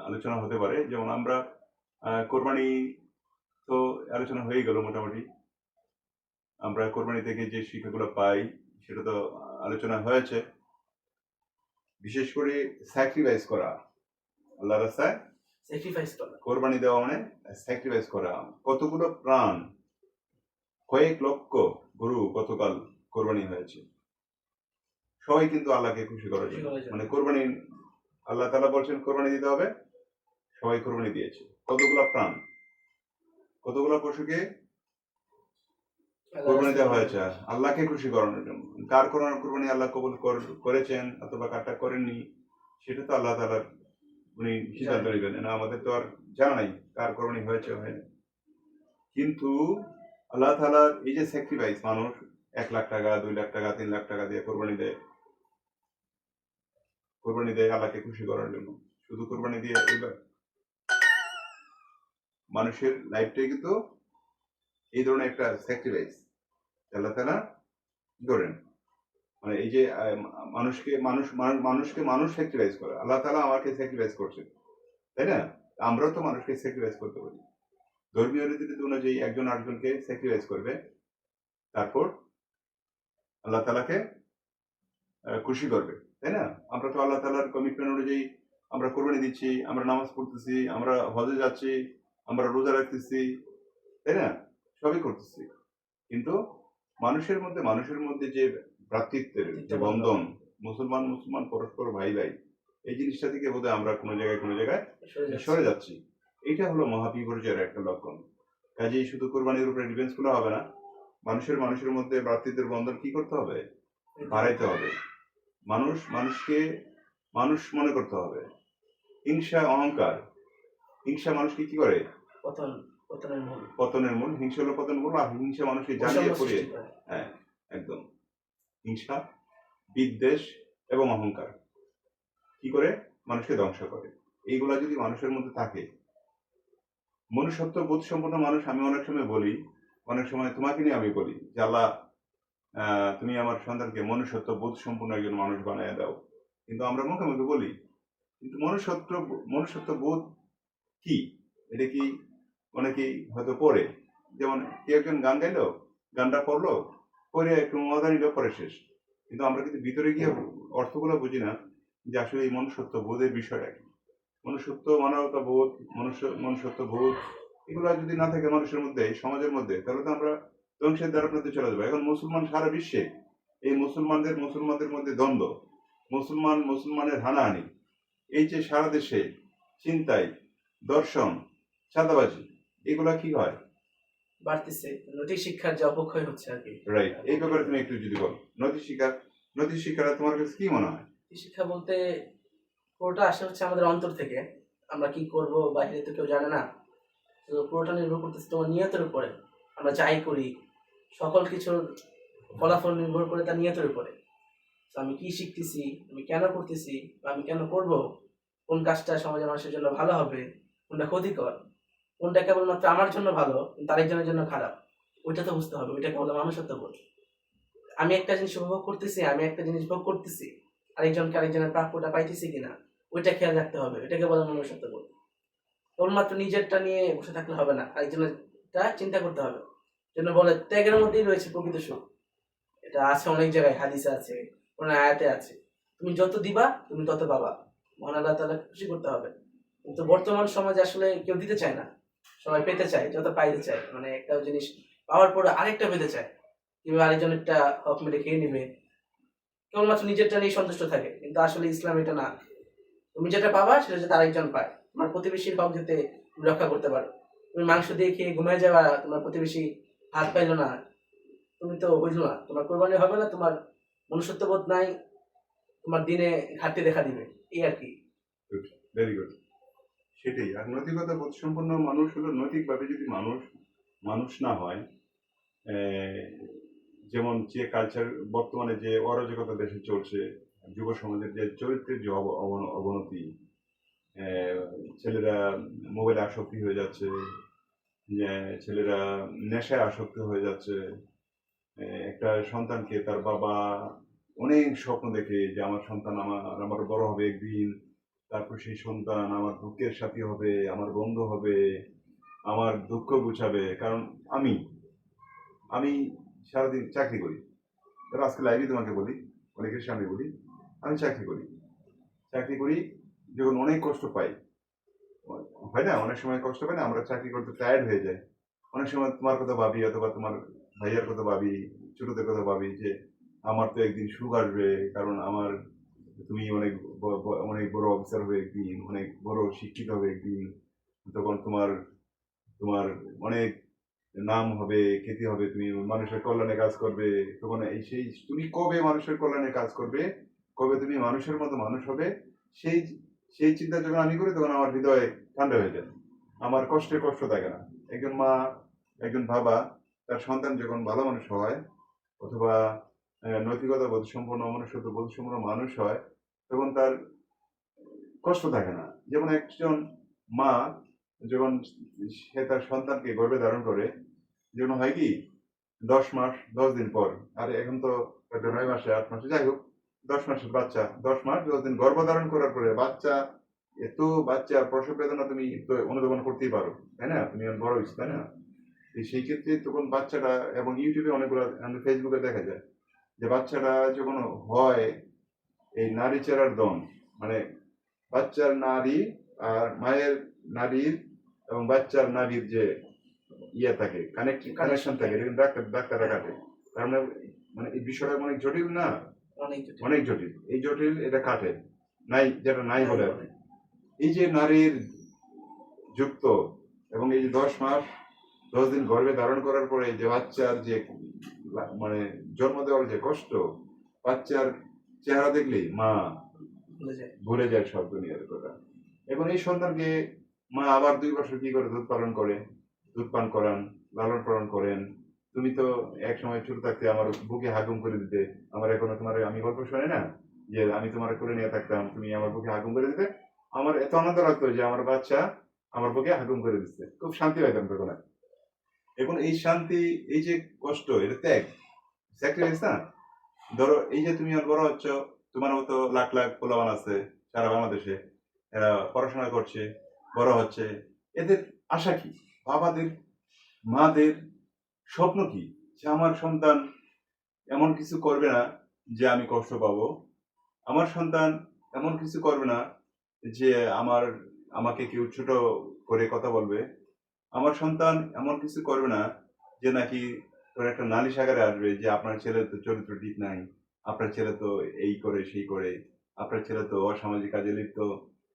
আলোচনা হতে পারে। যেমন আমরা কোরবানি তো আলোচনা হয়ে গেল মোটামুটি। আমরা কোরবানি থেকে যে শিক্ষাগুলো পাই সেটা তো আলোচনা হয়েছে। বিশেষ করে স্যাক্রিফাইস করা, আল্লাহ রাস্তায় স্যাক্রিফাইস করা। কোরবানি দেওয়া মানে স্যাক্রিফাইস করা। কতগুলো প্রাণ, কয়েক লক্ষ গরু গতকাল কোরবানি হয়েছে, সবাই কিন্তু আল্লাহকে খুশি করার খুশি জন্য। করার জন্য। মানে কোরবানি, আল্লাহ তাআলা বলছেন কোরবানি দিতে হবে, সবাই কোরবানি দিয়েছে। কতগুলো প্রাণ, কতগুলো পশুকে আল্লাহ কোরবানি রাস্তায় দেওয়া কোরবানি হয়েছে করা। আল্লাহকে খুশি করানোর জন্য। কার কোরবানি আল্লাহ কবুল করেছেন অথবা কারটা করেননি সেটা তো আল্লাহ তাআলার, উনি সিদ্ধান্ত জানেন। নেবেন। না, আমাদের তো আর জানা নাই কার কোরবানি হয়েছে হয়নি। কিন্তু আল্লাহ তাআলার এই যে স্যাক্রিফাইস, মানুষ 1 লাখ টাকা, 2 লাখ টাকা, 3 লাখ টাকা দিয়ে কোরবানি দেয় আল্লাহকে খুশি করার জন্য। শুধু কোরবানি দিয়ে এবার মানুষের লাইফটাই কিন্তু এই ধরনের একটা স্যাক্রিফাইস আল্লাহ তাআলা ধরেন। মানে এই যে মানুষকে মানুষ স্যাক্রিফাইস করে, আল্লাহ তাআলা আমাকে স্যাক্রিফাইস করছে, তাই না? আমরাও তো মানুষকে স্যাক্রিফাইস করতে পারি। ধর্মীয় রীতিনীতি অনুযায়ী একজন আরেকজনকে স্যাক্রিফাইস করবে, তারপর আল্লাহ তাআলাকে খুশি করবে, তাই না? আমরা তো আল্লাহ তাআলার কমিটমেন্ট অনুযায়ী আমরা কোরবানি দিচ্ছি, আমরা নামাজ পড়তেছি, আমরা হজে যাচ্ছি, আমরা রোজা রাখতেছি, তাই না? সবই করতেছি। কিন্তু মানুষের মধ্যে যে ভ্রাতৃত্বের যে বন্ধন, মুসলমান পরস্পর ভাই ভাই, এই জিনিসটা থেকে বোধহয় আমরা কোনো জায়গায় সরে যাচ্ছি। এইটা হলো মহাবিপর্যয়ের একটা লক্ষণ। কাজেই শুধু কোরবানির উপরে ডিফেন্স করা হবে না, মানুষের মধ্যে ভ্রাতৃত্বের বন্ধন কি করতে হবে? বাড়াইতে হবে। মানুষকে মানুষ মনে করতে হবে। হিংসা, অহংকার, হিংসা মানুষকে কি করে? পতন, পতনের মূল। পতনের মূল। হিংসা হলো পতনের মূল। আর হিংসা মানুষকে জ্বালিয়ে বৈষম্য পুড়িয়ে, সৃষ্টি করে। হ্যাঁ, একদম। হিংসা, বিদ্বেষ এবং অহংকার কি করে? মানুষকে ধ্বংস করে। এইগুলা যদি মানুষের মধ্যে থাকে, মনুষ্যত্ব বোধ সম্পন্ন মানুষ, আমি অনেক সময় বলি, অনেক সময় তোমাকে নিয়ে আমি বলি যে আল্লাহ, তুমি আমার সন্তানকে মনুষ্যত্ব বোধ সম্পন্ন একজন মানুষ বানিয়ে দাও। কিন্তু আমরা মুখে মুখে বলি, কিন্তু মনুষ্যত্ব বোধ কি, এটা কি অনেকেই হয়তো পড়ে। যেমন কেউ একজন গান গাইলো, গানটা পড়লো, পড়ে একটু মজা নিল, পরে শেষ। কিন্তু আমরা কিন্তু ভিতরে গিয়ে অর্থগুলো বুঝি না যে আসলে এই মনুষ্যত্ব বোধের বিষয়টা কি। মনুষ্যত্ব, মানবতা বোধ, মনুষ্যত্ব বোধ, এগুলো যদি না থাকে মানুষের মধ্যে, এই সমাজের মধ্যে, তাহলে তো আমরা ধ্বংসের দ্বার আপনাতে চলে যাবো। এখন মুসলমান সারা বিশ্বে, এই মুসলমানদের মধ্যে দ্বন্দ্ব, মুসলমানের হানাহানি, এই যে সারা দেশে ছিনতাই, দর্শন, চাঁদাবাজি, এগুলা কি হয়? বাড়তেছে। নৈতিক শিক্ষার যে অবক্ষয় হচ্ছে আর কি। রাইট। এই ব্যাপারে তুমি একটু যদি বলো, নৈতিক শিক্ষাটা তোমার কাছে কি মনে হয়? শিক্ষা বলতে পুরোটা আসে হচ্ছে আমাদের অন্তর থেকে। আমরা কি করব বাইরে তো কেউ জানে না। তো পুরোটা নির্ভর করতেছে তোমার নিয়তের উপরে। আমরা যাই করি, সকল কিছুর ফলাফল নির্ভর করে তার নিয়তের উপরে। তো আমি কি শিখতেছি, আমি কেন করতেছি, বা আমি কেন করব, কোন কাজটা সমাজের মানুষের জন্য ভালো হবে, কোনটা ক্ষতিকর, কোনটা কেবলমাত্র আমার জন্য ভালো কিন্তু আরেকজনের জন্য খারাপ, ওইটা তো বুঝতে হবে। ওইটাকে বলে মানুষত্ব বোধ। আমি একটা জিনিস উপভোগ করতেছি, আমি একটা জিনিস ভোগ করতেছি, আরেকজনের প্রাপ্যটা পাইতেছি কিনা, ওইটা খেয়াল রাখতে হবে। এটাকে বলে মনুষ্যত্ব বোধ। কেবলমাত্র নিজেরটা নিয়ে বসে থাকলে হবে না, আরেকজনেরটা চিন্তা করতে হবে। জন্য বলে ত্যাগের মধ্যেই রয়েছে প্রকৃত সুখ। এটা আছে অনেক জায়গায়, হাদিসে আছে, কোন আয়াতে আছে। তুমি যত দিবা তুমি তত পাবা। মহান আল্লাহ তাআলা খুশি করতে হবে। কিন্তু বর্তমান সমাজে আসলে কেউ দিতে চায় না, সবাই পেতে চায়, যত পাইতে চায়। মানে একটা জিনিস পাওয়ার পরে আরেকটা পেতে চায়, কিভাবে আরেকজনেরটা হক মেরে খেয়ে নিবে, কেবলমাত্র নিজেরটা নিয়ে সন্তুষ্ট থাকে। কিন্তু আসলে ইসলাম এটা না। তুমি যেটা পাবা সেটা যাতে আরেকজন পায়। তোমার প্রতিবেশীর হক যাতে তুমি রক্ষা করতে পারো। তুমি মাংস দিয়ে খেয়ে ঘুমিয়ে যাওয়া, তোমার প্রতিবেশী ভাত পাইলো না, তুমি তো বুঝলো না, তোমার কোরবানি হবে না, তোমার মনুষ্যত্ব বোধ নাই, তোমার দিনে ঘাটতি দেখা দিবে, এই আর কি। Very good. সেটাই। আর নৈতিকতা বোধ সম্পন্ন মানুষ হলো, নৈতিকভাবে যদি মানুষ না হয়, আহ, যেমন যে কালচার বর্তমানে যে অরাজকতা দেশে চলছে, যুব সমাজের যে চরিত্রের যে অবনতি, আহ, ছেলেরা মোবাইলে আসক্তি হয়ে যাচ্ছে, যে ছেলেরা নেশায় আসক্ত হয়ে যাচ্ছে, একটা সন্তানকে তার বাবা অনেক স্বপ্ন দেখে যে আমার সন্তান আমার বড় হবে একদিন, তারপর সেই সন্তান আমার দুঃখের সাথী হবে, আমার বন্ধু হবে, আমার দুঃখ গুছাবে। কারণ আমি আমি সারাদিন চাকরি করি। ধরো আজকে লাইভে তোমাকে বলি, অনেকের সামনে বলি, আমি চাকরি করি। চাকরি করি যখন অনেক কষ্ট পাই, হয় না, অনেক সময় কষ্ট পাই না, আমরা চাকরি করতে টায়ার্ড হয়ে যায়। অনেক সময় তোমার কথা ভাবি, অথবা তোমার ভাইয়ার কথা ভাবি, ছোটদের কথা ভাবি যে আমার তো একদিন সুখ আসবে, কারণ আমার তুমি অনেক অনেক বড় অফিসার হবে একদিন, অনেক বড় শিক্ষিত হবে একদিন, তখন তোমার তোমার অনেক নাম হবে, খ্যাতি হবে, তুমি মানুষের কল্যাণে কাজ করবে। তখন এই সেই তুমি কবে মানুষের কল্যাণে কাজ করবে, কবে তুমি মানুষের মতো মানুষ হবে, সেই সেই চিন্তা যখন আমি করি তখন আমার হৃদয় ঠান্ডা হয়ে যায়, আমার কষ্ট থাকে না। একজন মা, একজন বাবা তার সন্তান যখন ভালো মানুষ হয়, অথবা নৈতিকতা বোধ সম্পন্ন, মনুষ্যত্ব বোধ সম্পন্ন মানুষ হয়, তখন তার কষ্ট থাকে না। যেমন একজন মা যখন সে তার সন্তানকে গর্ভে ধারণ করে, যেমন হয় কি 10 মাস 10 দিন পর, আর এখন তো 9 মাসে 8 মাসে, যাই হোক 10 মাসের বাচ্চা, 10 মাস 10 দিন গর্ভধারণ করার পরে বাচ্চা, এত বাচ্চা প্রসব বেদনা তুমি তো অনুধাবন করতেই পারো, তাই না? তুমি এখন বড় হয়েছো, তাই না? সেই ক্ষেত্রে তখন বাচ্চাটা, এবং ইউটিউবে অনেকগুলো, ফেসবুকে দেখা যায় যে বাচ্চাটা যখন হয়, এই নারী চেরার দম, মানে বাচ্চার নারী আর মায়ের নারীর এবং বাচ্চার নারীর যে ইয়ে থাকে, কানেকশন থাকে, এটা কিন্তু ডাক্তাররা কাটে। তার মানে মানে এই বিষয়টা অনেক জটিল না, অনেক জটিল। এই জটিল এটা কাটে নাই, যেটা নাই বলে আর কি। এই যে নারীর যুক্ত, এবং এই যে 10 মাস 10 দিন গর্ভে ধারণ করার পরে যে বাচ্চার যে মানে জন্ম দেওয়ার যে কষ্ট, বাচ্চার চেহারা দেখলেই মা ভুলে যায় সব দুনিয়ার কথা। এখন এই সন্তানকে মা আবার 2 বছর কি করে দুধ পালন করে, দুধ পান করান, লালন পালন করেন। তুমি তো এক সময় ছোট থাকতে আমার বুকে হাগুম করে দিতে, আমার এখনো তোমার আমি গল্প শুনে না, যে আমি তোমার করে নিয়ে থাকতাম, তুমি আমার বুকে হাগুম করে দিতে, আমার এত আনন্দ লাগতো যে আমার বাচ্চা আমার বুকে হাগুম করে দিচ্ছে, খুব শান্তি পাইতাম তখন। এখন এই শান্তি, এই যে কষ্ট, এটা ত্যাগ, স্যাক্রিফাইস না? ধরো এই যে তুমি আর বড় হচ্ছ, তোমার মতো লাখ লাখ পোলাপান আছে সারা বাংলাদেশে, এরা পড়াশোনা করছে, বড় হচ্ছে, এদের আশা কি? বাবাদের, মাদের স্বপ্ন কি? যে আমার সন্তান এমন কিছু করবে না যে আমি কষ্ট পাবো, আমার সন্তান এমন কিছু করবে না যে আমার আমাকে কেউ ছোট করে কথা বলবে, আমার সন্তান এমন কিছু করবে না যে নাকি তোর একটা নালিশ আকারে আসবে যে আপনার ছেলে তো চরিত্র ঠিক নাই, আপনার ছেলে তো এই করে সেই করে, আপনার ছেলে তো অসামাজিক কাজে লিপ্ত,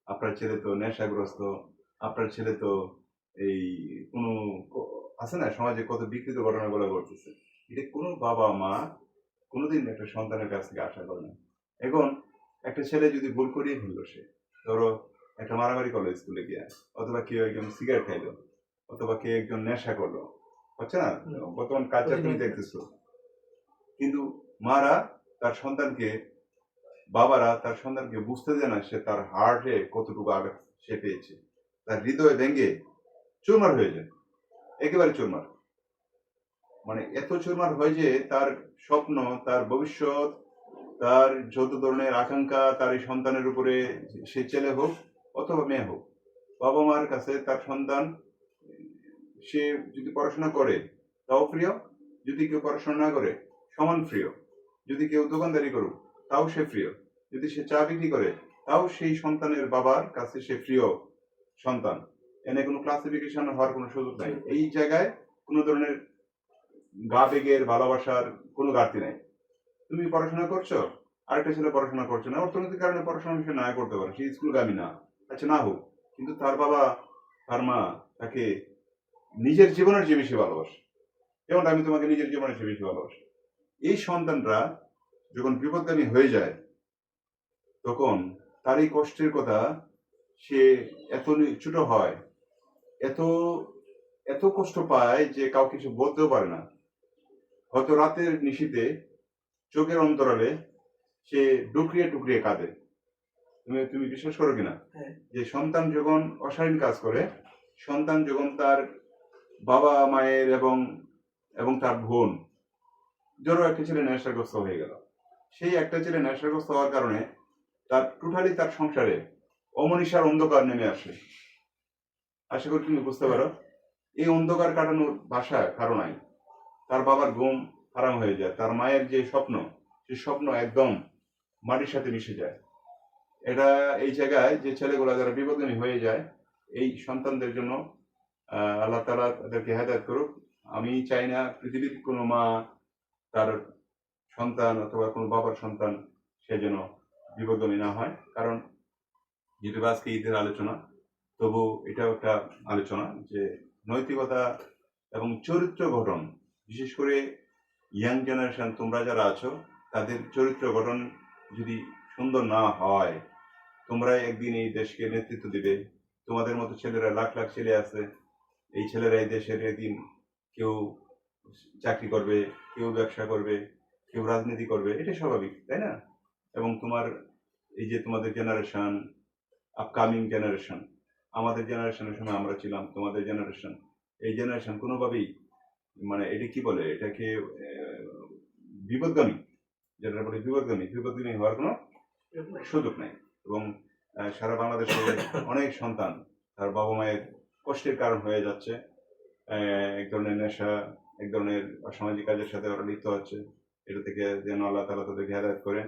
আপনার ছেলে তো নেশাগ্রস্ত, আপনার ছেলে তো এই কোনো আছে না সমাজে কত বিকৃত ঘটনাগুলো ঘটতেছে। এটা কোনো বাবা মা কোনোদিন একটা সন্তানের কাছ থেকে আশা করে না। এখন একটা ছেলে যদি ভুল করিয়ে ফেললো, সে ধরো একটা মারামারি করলো স্কুলে গিয়ে, অথবা কেউ একজন সিগারেট খাইলো, অথবা কেউ একজন নেশা করলো, হচ্ছে না বর্তমান কালচার তুমি দেখতেছো, কিন্তু মারা তার সন্তানকে, বাবারা তার সন্তানকে বুঝতে দেয় না সে তার হার্টে কতটুকু আঘাত সে পেয়েছে, তার হৃদয় ভেঙে চুরমার হয়ে যায়, একেবারে চুরমার, মানে এত চুরমার হয় যে তার স্বপ্ন, তার ভবিষ্যৎ, তার যত ধরনের আকাঙ্ক্ষা তার এই সন্তানের উপরে, সে ছেলে হোক অথবা মেয়ে হোক, বাবা মার কাছে তার সন্তান, সে যদি পড়াশোনা করে তাও প্রিয়, যদি কেউ পড়াশোনা না করে সমান প্রিয়, যদি কেউ দোকানদারি করুক তাও সে প্রিয়, যদি সে চা বিক্রি করে তাও সেই সন্তানের বাবার কাছে সে প্রিয় সন্তান। এনে কোনো ক্লাসিফিকেশন হওয়ার কোনো সুযোগ নাই। এই জায়গায় কোনো ধরনের গা বেগের ভালোবাসার কোনো ঘাটতি নাই। তুমি পড়াশোনা করছো, আরেকটা ছেলে পড়াশোনা করছে না, অর্থনৈতিক কারণে পড়াশোনা সে না করতে পারে, সে স্কুলগামী না, আচ্ছা না হোক, কিন্তু তার বাবা তার মা তাকে নিজের জীবনের চেয়ে বেশি ভালোবাসে, যেমন আমি তোমাকে নিজের জীবনের চেয়ে বেশি ভালোবাসি। এই সন্তানরা যখন বিপদগামী হয়ে যায়, তখন তার এই কষ্টের কথা সে এত ছোট হয়, এত এত কষ্ট পায় যে কাউকে কিছু বলতেও পারে না। হয়তো রাতের নিশীথে চোখের অন্তরালে সে ডুকরিয়ে টুকরিয়ে কাঁদে। তুমি তুমি বিশ্বাস করো কিনা যে সন্তান যখন অশালীন কাজ করে, সন্তান যখন তার বাবা মায়ের এবং এবং তার বোন, ধরো একটা ছেলে নেশাগ্রস্ত হয়ে গেল, সেই একটা ছেলে নেশাগ্রস্ত হওয়ার কারণে তার টোটালি তার সংসারে অমনীষার অন্ধকার নেমে আসে। আশা করি তুমি বুঝতে পারো। এই অন্ধকার কাটানোর ভাষা কারো নাই। তার বাবার ঘুম হারাম হয়ে যায়, তার মায়ের যে স্বপ্ন, সেই স্বপ্ন একদম মাটির সাথে মিশে যায়। এটা এই জায়গায় যে ছেলেগুলো যারা বিপদগামী হয়ে যায়, এই সন্তানদের জন্য আল্লাহ তাআলা তাদেরকে হেদায়েত করুক। আমি চাই না পৃথিবীর কোনো মা তার সন্তান অথবা কোনো বাবার সন্তান সে যেন বিপদগামী না হয়। কারণ যেহেতু আজকে ঈদের আলোচনা, তবু এটাও একটা আলোচনা যে নৈতিকতা এবং চরিত্র গঠন, বিশেষ করে ইয়াং জেনারেশন তোমরা যারা আছো, তাদের চরিত্র গঠন যদি সুন্দর না হয়, তোমরা একদিন এই দেশকে নেতৃত্ব দিবে। তোমাদের মতো ছেলেরা লাখ লাখ ছেলে আছে, এই ছেলেরা এই দেশের একদিন কেউ চাকরি করবে, কেউ ব্যবসা করবে, কেউ রাজনীতি করবে, এটা স্বাভাবিক, তাই না? এবং তোমার এই যে তোমাদের জেনারেশন, আপকামিং জেনারেশন, আমাদের জেনারেশনের সময় আমরা ছিলাম, তোমাদের জেনারেশন, এই জেনারেশন কোনোভাবেই মানে এটা কি বলে, এটাকে বিপদগামী, যেটা বলে বিপদগামী হওয়ার কোনো সুযোগ নাই। এবং সারা বাংলাদেশে অনেক সন্তান তার বাবা মায়ের কষ্টের কারণ হয়ে যাচ্ছে। এক ধরনের নেশা, এক ধরনের অসামাজিক কাজের সাথে ওরা লিপ্ত হচ্ছে। এটা থেকে যেন আল্লাহ তাআলা তাদেরকে হেদায়েত করে,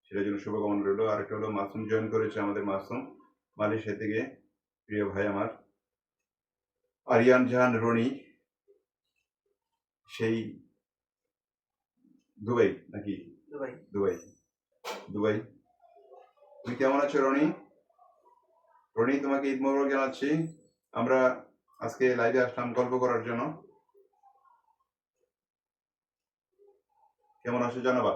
সেটার জন্য শুভকামনা রইল। আরেকটা হলো মাসুম জয়েন করেছে, আমাদের মাসুম মালয়েশিয়া থেকে, প্রিয় ভাই আমার আরিয়ান জাহান রনি, সেই দুবাই নাকি? দুবাই। দুবাই। তুমি কেমন আছো রনি? রনি, তোমাকে ঈদ মোবারক জানাচ্ছি। আমরা আজকে লাইভে আসলাম গল্প করার জন্য। কেমন আছো জানাবা।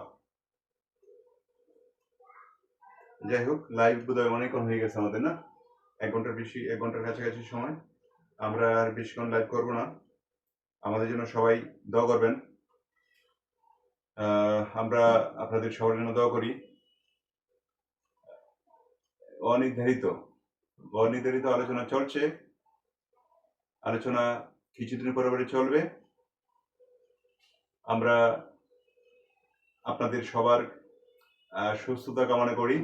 যাই হোক, লাইভ বোধহয় অনেকক্ষণ হয়ে গেছে আমাদের, না? 1 ঘন্টার কাছাকাছি সময়। আমরা আর বেশিক্ষণ লাইভ করবো না। আমাদের জন্য সবাই দোয়া করবেন। আমরা আপনাদের সবার জন্য দোয়া করি। অনির্ধারিত আলোচনা চলছে। আলোচনা কিছুদিন পরে চলবে। আমরা আপনাদের সবার সুস্থতা কামনা করি।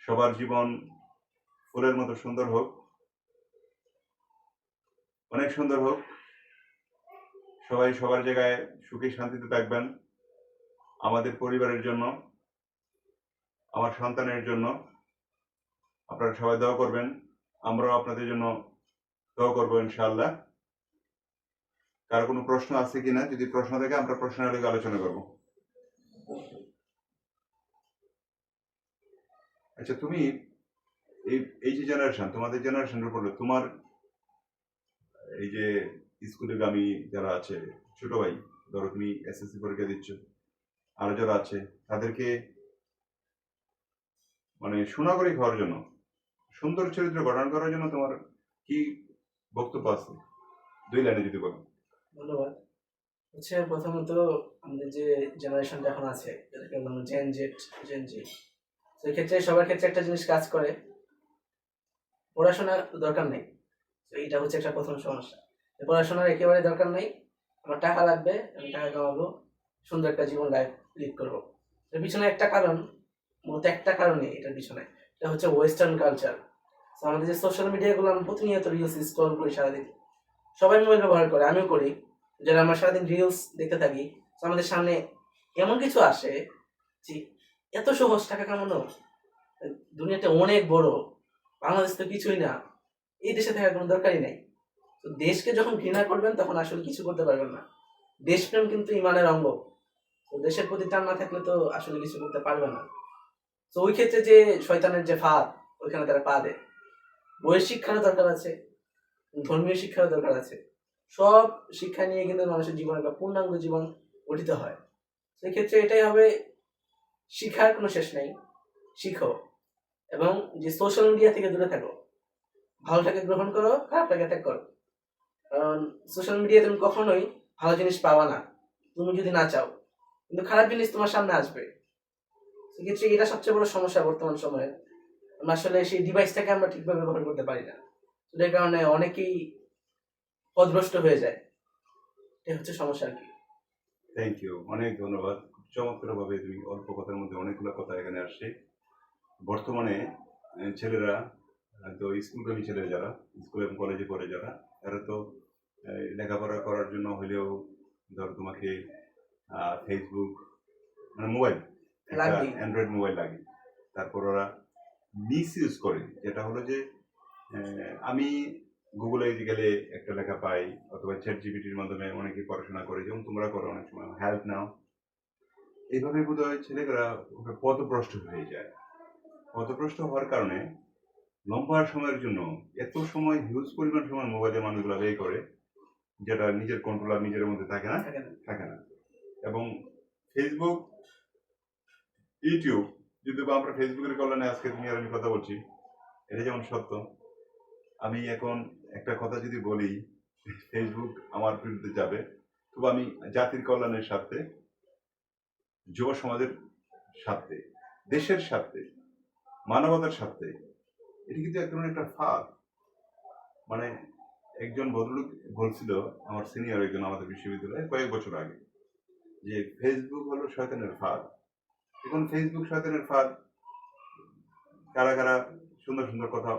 সবার জীবন ফুলের মতো সুন্দর হোক, অনেক সুন্দর হোক। সবাই সবার জায়গায় সুখে শান্তিতে থাকবেন। আমাদের পরিবারের জন্য, আমার সন্তানের জন্য আপনারা সবাই দোয়া করবেন। আমরাও আপনাদের জন্য দোয়া করবো ইনশাআল্লাহ। কারো কোনো প্রশ্ন আছে কিনা? যদি প্রশ্ন থাকে আমরা প্রশ্নের আলোকে আলোচনা করব। আচ্ছা, তুমি এই যে জেনারেশন, তোমাদের জেনারেশনের উপর, তোমার এই যে স্কুলগামী যারা আছে, ছোট ভাই, ধরো তুমি এসএসসি পরীক্ষা দিচ্ছ, আরো যারা আছে, তাদেরকে মানে সুনাগরিক হওয়ার জন্য, সুন্দর চরিত্র গঠন করার জন্য তোমার কি বক্তব্য আছে? 2 লাইনে যদি বলো। ধন্যবাদ। প্রথমত আমাদের যে জেনারেশনটা এখন আছে, যেটাকে বললাম জেন জি, সেই ক্ষেত্রে সবার ক্ষেত্রে একটা জিনিস কাজ করে, পড়াশোনার দরকার নেই। তো এটা হচ্ছে একটা প্রথম সমস্যা। পড়াশোনার একেবারে দরকার নেই, আমার টাকা লাগবে, আমি টাকা কামাবো, সুন্দর একটা জীবন লিড করবো। এর পিছনে একটা কারণ, মূলত একটা কারণে এটার পিছনে, এটা হচ্ছে ওয়েস্টার্ন কালচার। আমাদের যে সোশ্যাল মিডিয়াগুলো আমরা প্রতিনিয়ত রিলস স্ক্রল করি সারাদিন, সবাই মোবাইল ব্যবহার করে, আমিও করি, যেটা আমরা সারাদিন রিলস দেখতে থাকি। তো আমাদের সামনে এমন কিছু আসে যে এত সহজ টাকা কামানো, দুনিয়াটা অনেক বড়, বাংলাদেশ তো কিছুই না, এই দেশে থাকার কোনো দরকারই নাই। তো দেশকে যখন ঘৃণা করবেন তখন আসলে কিছু করতে পারবেন না। দেশপ্রেম কিন্তু ইমানের অঙ্গ। তো দেশের প্রতি টান না থাকলে তো আসলে কিছু করতে পারবে না। তো ওই ক্ষেত্রে যে শয়তানের যে ফাঁদ, ওইখানে তারা পা দেয়। বইয়ের শিক্ষারও দরকার আছে, ধর্মীয় শিক্ষারও দরকার আছে। সব শিক্ষা নিয়ে কিন্তু মানুষের জীবন একটা পূর্ণাঙ্গ জীবন গঠিত হয়। সেক্ষেত্রে এটাই হবে, শিক্ষার কোনো শেষ নেই, শিখো। এবং যে সোশ্যাল মিডিয়া থেকে দূরে থাকো, ভালোটাকে গ্রহণ করো, খারাপটাকে ত্যাগ করো। কারণ সোশ্যাল মিডিয়ায় তুমি কখনোই ভালো জিনিস পাবা না, তুমি যদি না চাও, কিন্তু খারাপ জিনিস তোমার সামনে আসবে। সেক্ষেত্রে এটা সবচেয়ে বড় সমস্যা বর্তমান সময়ে। আমরা আসলে সেই ডিভাইসটাকে আমরা ঠিকভাবে ব্যবহার করতে পারি না, যার কারণে অনেকেই পথভ্রষ্ট হয়ে যায়। এটা হচ্ছে সমস্যা আর কি। থ্যাংক ইউ, অনেক ধন্যবাদ। চমৎকার ভাবে তুমি অল্প কথার মধ্যে অনেকগুলো কথা এখানে আসছে। বর্তমানে ছেলেরা তো স্কুলগামী ছেলে যারা স্কুল এবং কলেজে পড়ে যারা, এরা তো লেখাপড়া করার জন্য হলেও ধর তোমাকে ফেসবুক মানে মোবাইল, একটা লাগবেই। অ্যান্ড্রয়েড মোবাইল লাগে। তারপর ওরা মিস ইউজ করে, যেটা হলো যে আমি গুগলে গেলে একটা লেখা পাই, অথবা চ্যাট জিপিটির মাধ্যমে অনেকে পড়াশোনা করে, যেমন তোমরা করো অনেক সময় হেল্প নাও। এইভাবে বোধ হয় ছেলেরা পথভ্রষ্ট হয়ে যায়। পথভ্রষ্ট হওয়ার কারণে লম্বা সময়ের জন্য এত সময়, হিউজ পরিমাণ সময় মোবাইলে মানুষগুলো ব্যয় করে, যেটা নিজের কন্ট্রোলার নিজের মধ্যে থাকে না। থাকে না। থাকে না। এবং ফেসবুক, ইউটিউব, যদি বা আমরা ফেসবুকের কল্যাণে আজকে তুমি আর আমি কথা বলছি, এটা যেমন সত্য। আমি এখন একটা কথা যদি বলি, ফেসবুক আমার বিরুদ্ধে যাবে, তবু আমি জাতির কল্যাণের স্বার্থে, যুব সমাজের স্বার্থে, দেশের স্বার্থে, মানবতার স্বার্থে, এটা কিন্তু এক ধরনের একটা ফাঁদ। মানে একজন ভদ্রলোক বলছিল, আমার সিনিয়র একজন আমাদের বিশ্ববিদ্যালয়ে কয়েক বছর আগে, যে ফেসবুক হলো শয়তানের ফাঁদ। এখন ফেসবুক শয়তানের ফাঁদ, কারা কারা সুন্দর সুন্দর কথা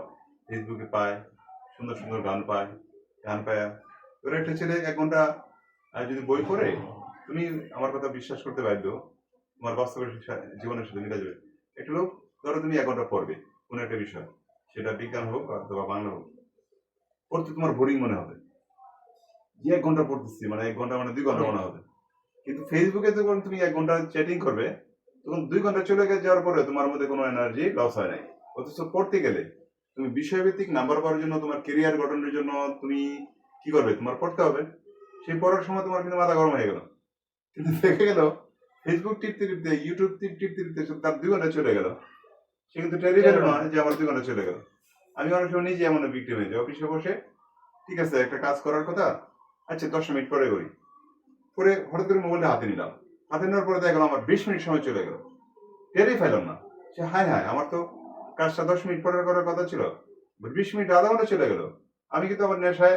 ফেসবুকে পায়, সুন্দর সুন্দর গান পায়, গান পায়। ওরা একটা ছেলে 1 ঘন্টা যদি বই পড়ে, তুমি আমার কথা বিশ্বাস করতে বাধ্য, তোমার বাস্তবের জীবনের সাথে মিলে যাবে। একটা লোক, ধরো তুমি 1 ঘন্টা পড়বে কোনো একটা বিষয়, সেটা বিজ্ঞান হোক অথবা বাংলা হোক, পড়তে তোমার বোরিং মনে হবে, যে 1 ঘন্টা পড়তেছি, মানে 1 ঘন্টা মানে 2 ঘন্টা মনে হবে। কিন্তু ফেসবুকে যখন তুমি 1 ঘন্টা চ্যাটিং করবে, তখন 2 ঘন্টা চলে যাওয়ার পরে তোমার মধ্যে কোনো এনার্জি লস হয় নাই। অথচ পড়তে গেলে তুমি বিষয়ভিত্তিক নাম্বার পাওয়ার জন্য, তোমার কেরিয়ার গঠনের জন্য তুমি কি করবে? তোমার পড়তে হবে। সেই পড়ার সময় তোমার কিন্তু মাথা গরম হয়ে গেল, কিন্তু দেখে গেল ফেসবুক টিপতে টিপতে, ইউটিউব টিপতে টিপতে তার 2 ঘন্টা চলে গেল। সে কিন্তু টেরি পেল না যে আমার 2 ঘন্টা চলে গেল। আমি অনেক সময় নিজে এমন বিক্রি হয়ে যাই, অফিসে বসে ঠিক আছে একটা কাজ করার কথা, আচ্ছা 10 মিনিট পরে করি, পরে হঠাৎ করে মোবাইলটা হাতে নিলাম, হাতে নেওয়ার পরে দেখা গেল আমার 20 মিনিট সময় চলে গেল, টেরই পেলাম না। সে হায় হায়, আমার তো কাজটা 10 মিনিট পরে করার কথা ছিল, 20 মিনিট, আধা ঘন্টা চলে গেল। আমি কিন্তু আমার নেশায়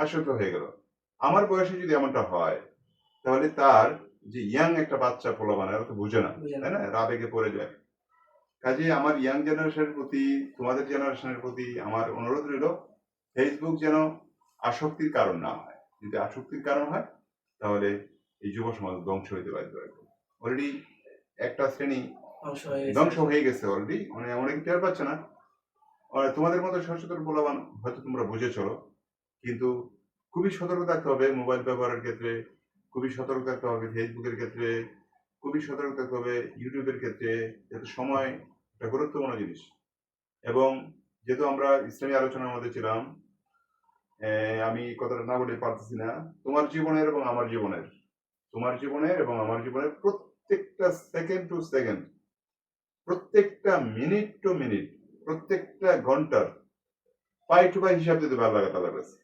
আসক্ত হয়ে গেল। আমার বয়সে যদি এমনটা হয়, তাহলে তার যে ইয়াং একটা বাচ্চা পোলাপান, এরা তো বুঝে না, তাই না? এরা আবেগে পড়ে যায়। কাজে আমার ইয়াং জেনারেশনের প্রতি, তোমাদের জেনারেশনের প্রতি আমার অনুরোধ রইল, ফেসবুক যেন আসক্তির কারণ না হয়। যদি আসক্তির কারণ হয়, তাহলে এই যুব সমাজ ধ্বংস হইতে বাধ্য। অলরেডি একটা শ্রেণী ধ্বংস হয়ে গেছে অলরেডি, মানে অনেক টের পাচ্ছে না। তোমাদের মতো সচেতন বলবান হয়তো তোমরা বুঝে চলো, কিন্তু খুবই সতর্ক থাকতে হবে মোবাইল ব্যবহারের ক্ষেত্রে, খুবই সতর্ক থাকতে হবে ফেসবুকের ক্ষেত্রে, খুবই সতর্ক থাকতে হবে ইউটিউবের ক্ষেত্রে। যেহেতু সময় একটা গুরুত্বপূর্ণ জিনিস, এবং যেহেতু আমরা ইসলামী আলোচনার মধ্যে ছিলাম, আমি কথাটা না বলে পারতেছি না। তোমার জীবনের এবং আমার জীবনের, তোমার জীবনের এবং আমার জীবনের প্রত্যেকটা সেকেন্ড টু সেকেন্ড, প্রত্যেকটা মিনিট টু মিনিট, প্রত্যেকটা ঘন্টার পাই টু পাই হিসাব দিতে ভালো লাগে তাদের কাছে।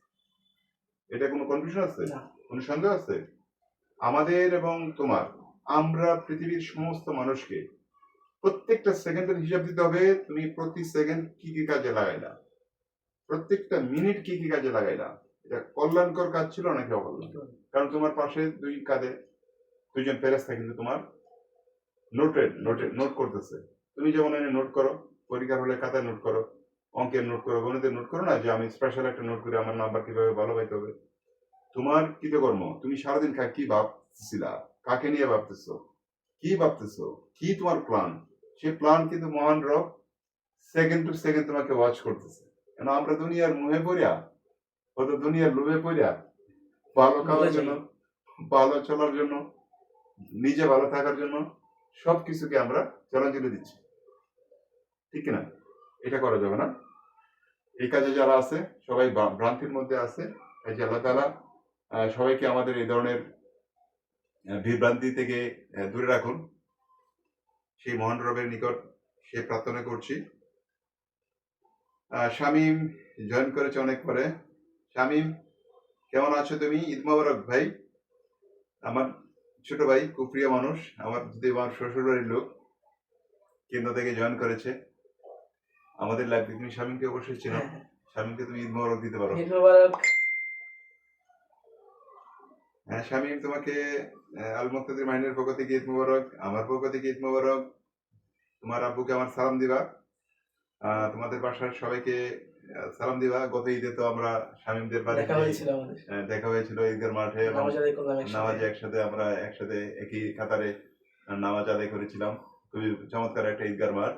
এটা কোনো কনফিউশন আছে? কোনো সন্দেহ আছে? আমাদের এবং তোমার, আমরা পৃথিবীর সমস্ত মানুষকে প্রত্যেকটা সেকেন্ডের হিসাব দিতে হবে। তুমি প্রতি সেকেন্ড কি কি কাজে লাগাইলা, প্রত্যেকটা মিনিট কি কি কাজে লাগাইলা। এটা কল্যাণকর কাজ ছিল নাকি অকল্যাণ? কারণ তোমার পাশে দুই কাঁধে দুইজন ফেরেশতা কিন্তু তোমার নোট করতেছে। তুমি যেমন এনে নোট করো, পরীক্ষার হলে খাতায় নোট করো, অঙ্কের নোট করো, গণিতের নোট করো না, যে আমি স্পেশাল একটা নোট করে আমার নাম্বার কিভাবে ভালো পাইতে হবে। তোমার কৃতকর্ম, তুমি সারাদিন কি ভাবতেছিলা, কাকে নিয়ে ভাবতেছো, কি ভাবতেছো, কি তোমার প্ল্যান, সেই প্ল্যান কিন্তু মহান রব সেকেন্ড টু সেকেন্ড তোমাকে ওয়াচ করতেছে। কেন আমরা দুনিয়ার মুহে পড়িয়া, হয়তো দুনিয়ার লোভে পড়িয়া, ভালো খাওয়ার জন্য, ভালো চলার জন্য, নিজে ভালো থাকার জন্য সবকিছুকে আমরা জলাঞ্জলি দিচ্ছি, ঠিক কিনা? এটা করা যাবে না। এই কাজে যারা আছে সবাই ভ্রান্তির মধ্যে আছে। এই যে আল্লাহ তাআলা সবাইকে আমাদের এই ধরনের বিভ্রান্তি থেকে দূরে রাখুন, সেই মহান রবের নিকট সে প্রার্থনা করছি। শামীম জয়েন করেছে অনেক পরে। শামীম, কেমন আছো তুমি? ঈদ মোবারক ভাই, আমার ছোট ভাই, খুব প্রিয় মানুষ আমার, যদি আমার শ্বশুর বাড়ির লোক, কেন্দ্র থেকে জয়েন করেছে আমাদের লাইফে। তুমি শামীমকে অবশ্যই ছিল, শামীমকে তুমি ঈদ মোবারক দিতে পারো। ঈদ মোবারক। হ্যাঁ শামীম, তোমাকে আল মুক্তাদির মাহিনের পক্ষ থেকে ঈদ মোবারক, আমার পক্ষ থেকে ঈদ মোবারক। তোমার আব্বুকে আমার সালাম দিবা। তোমাদের বাসার সবাইকে সালাম দিবা। গত ঈদে তো আমরা শামীমদের দেখা বাড়িতে হয়েছিল আমাদের, দেখা হয়েছিল ঈদের মাঠে, এবং নামাজ আদায় করলাম একসাথে। নামাজে আমরা একসাথে একই কাতারে নামাজ আদায় করেছিলাম। খুবই চমৎকার একটা ঈদগার মাঠ,